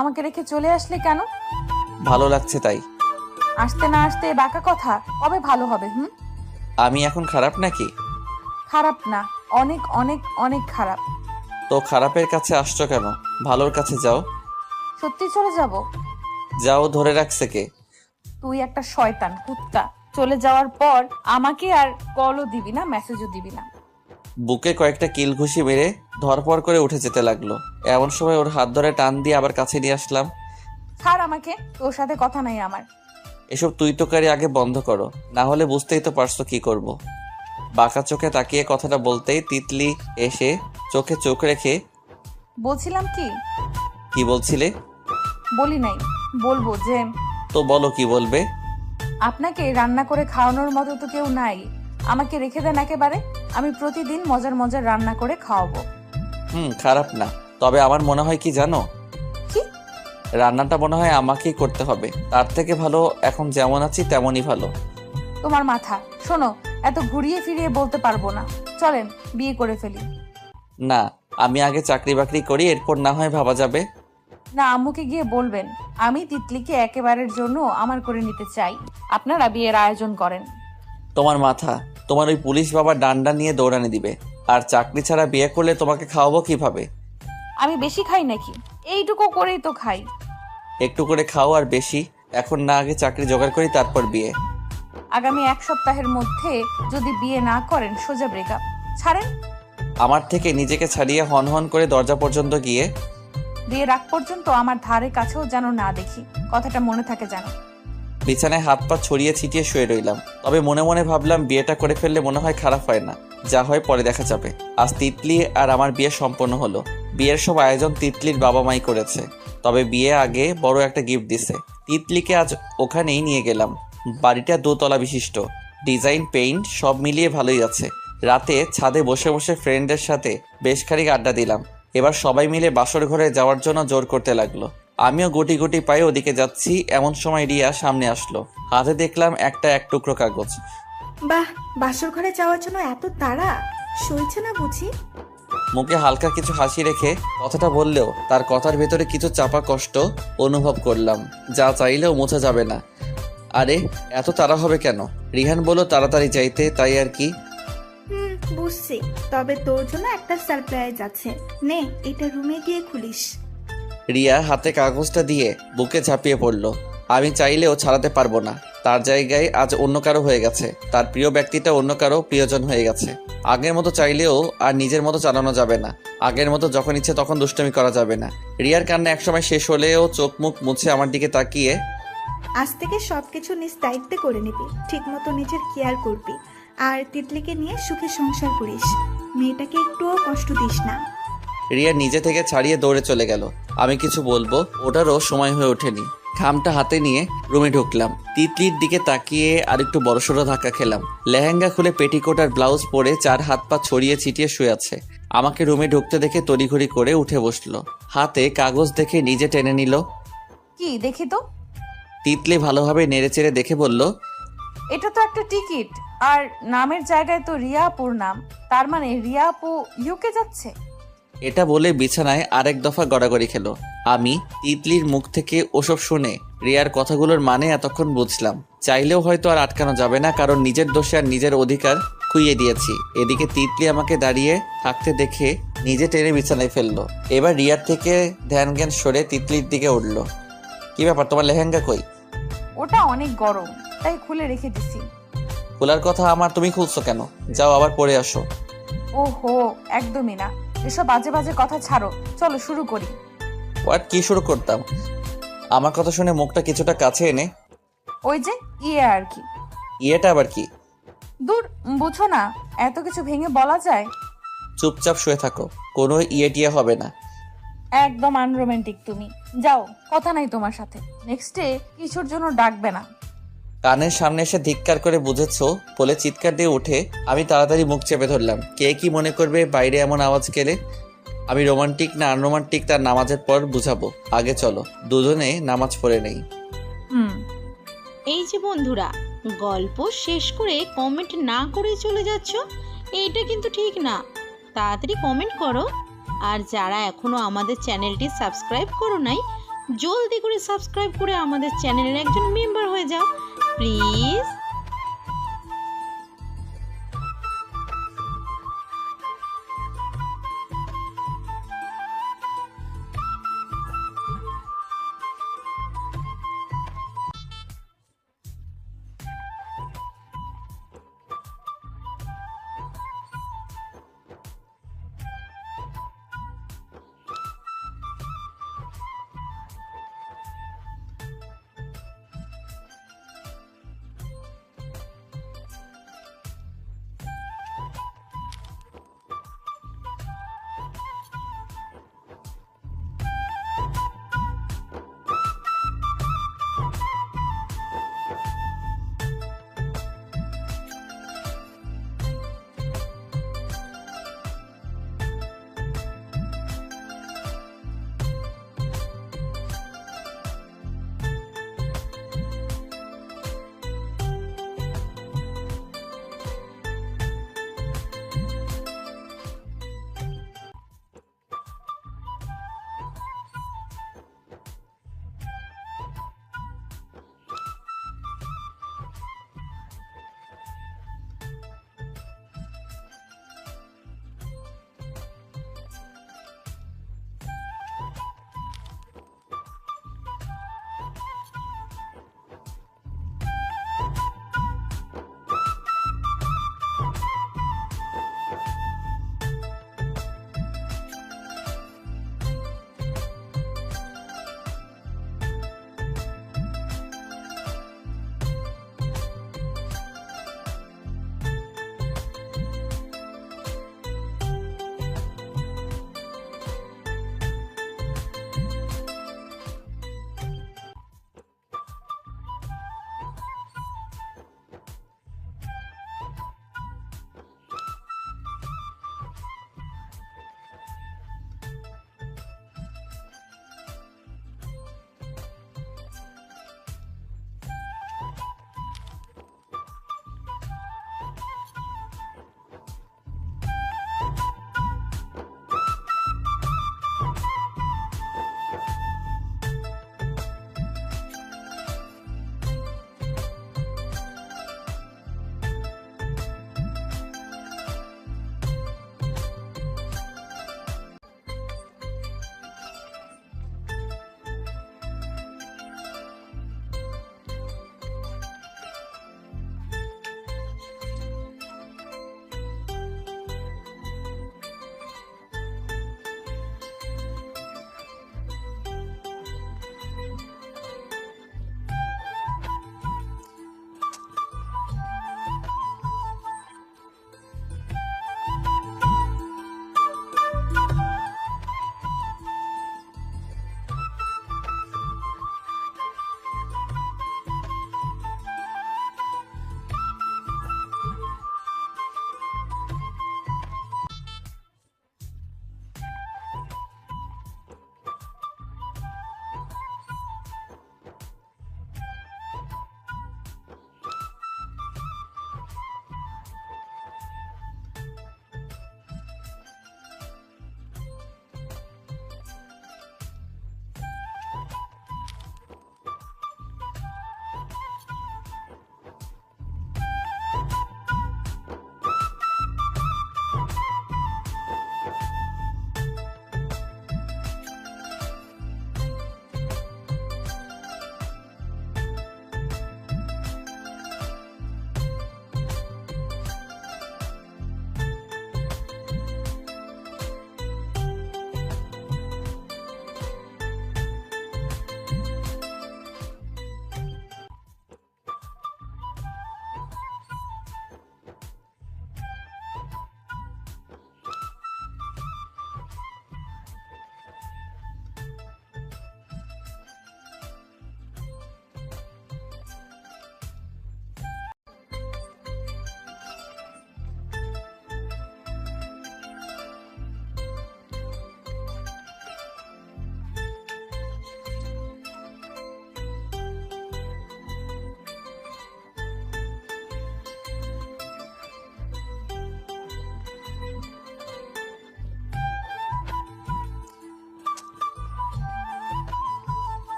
আমাকে রেখে চলে আসলে কেন? ভালো লাগছে তাই। আসতে না আসতে বাঁকা কথা, কবে ভালো হবে? আমি এখন খারাপ নাকি? খারাপ না, অনেক অনেক অনেক খারাপ। তো খারাপের কাছে আসছো কেন? ভালোর কাছে যাও। সত্যি চলে যাব? যাও, ধরে রাখছে কে? তুই একটা শয়তান কুত্তা। চলে যাওয়ার পর আমাকে আর কলও দিবি না, মেসেজও দিবি না। বুকে কয়েকটা কিল ঘুষি মেরে ধরপর করে উঠে যেতে লাগলো। এমন সময় ওর হাত ধরে টান দিয়ে আবার কাছে নিয়ে আসলাম। ছাড় আমাকে, তোর সাথে কথা নাই আমার। এসব তুই তোকারি আগে বন্ধ করো, না হলে বুঝতেই তো পারছো কি করব। বাঁকা চোখে তাকিয়ে কথাটা বলতেই তিতলি এসে চোখে চোখ রেখে, বলছিলাম কি বলছিলে? বলি নাই, বলবো যে। তো বলো, কি বলবে? আপনাকে রান্না করে খাওয়ানোর মতো তো কেউ নাই। আমাকে রেখে দেন একেবারে। আমি প্রতিদিন মজার মজার রান্না করে খাওয়াবো। খারাপ না, তবে আমার মনে হয় কি জানো, কি? রান্নাটা মনে হয় আমাকেই করতে হবে। তার থেকে ভালো এখন যেমন আছি তেমনই ভালো। তোমার মাথা। শোনো, এত ঘুরিয়ে ফিরিয়ে বলতে পারবো না। চলেন বিয়ে করে ফেলি। না, আমি আগে চাকরি বাকরি করি, এরপর না হয় ভাবা যাবে। না, আম্মুকে গিয়ে বলবেন আমি তিতলিকে একেবারের জন্য আমার করে নিতে চাই। আপনারা বিয়ের আয়োজন করেন। তোমার মাথা। তোমার ওই পুলিশ বাবা ডান্ডা নিয়ে দৌড়ানি দিবে। আর চাকরি ছাড়া বিয়ে করলে তোমাকে খাওয়াবো কিভাবে? আমি বেশি খাই নাকি? এইটুকু করেই তো খাই। একটু করে খাও আর বেশি। এখন না, আগে চাকরি জোগাড় করি, তারপর বিয়ে। আগামী 1 সপ্তাহের মধ্যে যদি বিয়ে না করেন সোজা ব্রেকআপ। ছাড়েন। আমার থেকে নিজেকে ছাড়িয়ে হন হন করে দরজা পর্যন্ত গিয়ে বিয়ের আগ পর্যন্ত আমার ধারে কাছেও যেন না দেখি। কথাটা মনে থাকে যেন। বিছানায় হাত পা ছড়িয়ে ছিটিয়ে শুয়ে রইলাম। তবে মনে মনে ভাবলাম, বিয়েটা করে ফেললে মনে হয় খারাপ হয় না। যা হয় পরে দেখা যাবে। আজ তিতলি আর আমার বিয়ে সম্পন্ন হলো। বিয়ের সব আয়োজন তিতলির বাবা মাই করেছে। তবে বিয়ে আগে বড় একটা গিফট দিছে। তিতলিকে আজ ওখানেই নিয়ে গেলাম। বাড়িটা 2 তলা বিশিষ্ট। ডিজাইন, পেইন্ট সব মিলিয়ে ভালোই আছে। রাতে ছাদে বসে বসে ফ্রেন্ডের সাথে বেশ খানিক আড্ডা দিলাম। এবার সবাই মিলে বাসর ঘরে যাওয়ার জন্য জোর করতে লাগলো। আমিও গুটি গুটি পায়ে ওদিকে যাচ্ছি। এমন সময় রিয়া সামনে আসলো। হাতে দেখলাম একটা 1 টুকরো কাগজ। বাহ, বাসর ঘরে যাওয়ার জন্য এত তাড়া, সইছে না বুঝি? মুখে হালকা কিছু হাসি রেখে কথাটা বললেও তার কথার ভেতরে কিছু চাপা কষ্ট অনুভব করলাম, যা চাইলেও মোছা যাবে না। আরে এত তাড়া হবে কেন? রিহান বলল তাড়াতাড়ি চাইতে, তাই আর কি। বুঝছি, তবে তোর জন্য একটা সারপ্রাইজ আছে। নে, এটা রুমে গিয়ে খুলিস। রিয়া হাতে কাগজটা দিয়ে বুকে ঝাঁপিয়ে পড়ল। আমি চাইলেও ছাড়াতে পারবো না। তার জায়গায় আজ অন্য কারো হয়ে গেছে। তার প্রিয় ব্যক্তিটা অন্য কারো প্রিয়জন হয়ে গেছে। আগের মতো চাইলেও আর নিজের মতো চালানো যাবে না। আগের মতো যখন ইচ্ছে তখন দুষ্টুমি করা যাবে না। রিয়ার কান্না একসময় শেষ হলেও চোখ মুখ মুছে আমার দিকে তাকিয়ে, আজ থেকে সবকিছু নিজ দায়িত্বে করে নিবি, ঠিক মতো নিজের কেয়ার করবি, আর তিতলিকে নিয়ে সুখে সংসার করিস। মেয়েটাকে একটুও কষ্ট দিস না। রিয়া নিজে থেকে ছাড়িয়ে দৌড়ে চলে গেল। আমি কিছু বলবো, ওটারও সময় হয়ে ওঠেনি। খামটা হাতে নিয়ে রুমে ঢুকলাম। তিতলির দিকে তাকিয়ে আরেকটু বড়সড় ধাক্কা খেলাম। লেহেঙ্গা খুলে পেটিকোট আর ব্লাউজ পরে 4 হাত পা ছড়িয়ে ছিটিয়ে শুয়ে আছে। আমাকে রুমে ঢুকতে দেখে তড়িঘড়ি করে উঠে বসলো। হাতে কাগজ দেখে নিজে টেনে নিল। কি দেখি তো? তিতলি ভালোভাবে নেড়েচেড়ে দেখে বলল, এটা তো একটা টিকিট, আর নামের জায়গায় তো রিয়া আপুর নাম। তার মানে রিয়া আপু ইউকে যাচ্ছে। এটা বলে বিছানায় আরেক দফা গড়াগড়ি খেলো। আমি তিতলির মুখ থেকে ওসব শুনে রিয়ার কথাগুলোর মানে এতক্ষণ বুঝলাম। চাইলেও হয়তো আর আটকানো যাবে না, কারণ নিজের দোষে আর নিজের অধিকার খুইয়ে দিয়েছি। এদিকে তিতলি আমাকে দাঁড়িয়ে থাকতে দেখে নিজে টেনে বিছানায় ফেললো। এবার রিয়ার থেকে ধ্যান জ্ঞান সরে তিতলির দিকে উঠলো। কি ব্যাপার, তোমার লেহেঙ্গা কই? ওটা অনেক গরম, তাই খুলে রেখে দিছি। খোলার কথা আমার, তুমি খুলছো কেন? যাও আবার পরে আসো। ওহো, একদমই না। এসব বাজে বাজে কথা ছাড়ো, চলো শুরু করি। হোয়াট, কি শুরু করতাম? আমার কথা শুনে মুখটা কিছুটা কাছে এনে। ওই যে ইয়ে আর কি। ইয়েটা আবার কি? দূর, বুঝো না, এত কিছু ভেঙে বলা যায়? চুপচাপ শুয়ে থাকো, কোনো ইয়ে টিয়ে হবে না। একদম আনরোমান্টিক তুমি। যাও, কথা নাই তোমার সাথে। নেক্সটে কিছুর জন্য ডাকবে না। কানের সামনে এসে ধিক্কার করে বুঝেছো বলে চিৎকার দিয়ে উঠে আমি তাড়াতাড়ি মুখ চেপে ধরলাম। কে কি মনে করবে বাইরে এমন আওয়াজ গেলে? আমি রোমান্টিক না আনরোমান্টিক তার নামাজের পর বুঝাবো। আগে চলো দুজনে নামাজ পড়ে নেই। এই যে বন্ধুরা, গল্প শেষ করে কমেন্ট না করে চলে যাচ্ছ, এইটা কিন্তু ঠিক না। তাড়াতাড়ি কমেন্ট করো। আর যারা এখনো আমাদের চ্যানেলটি সাবস্ক্রাইব করো নাই, জলদি করে সাবস্ক্রাইব করে আমাদের চ্যানেলের একজন মেম্বার হয়ে যাও প্লিজ।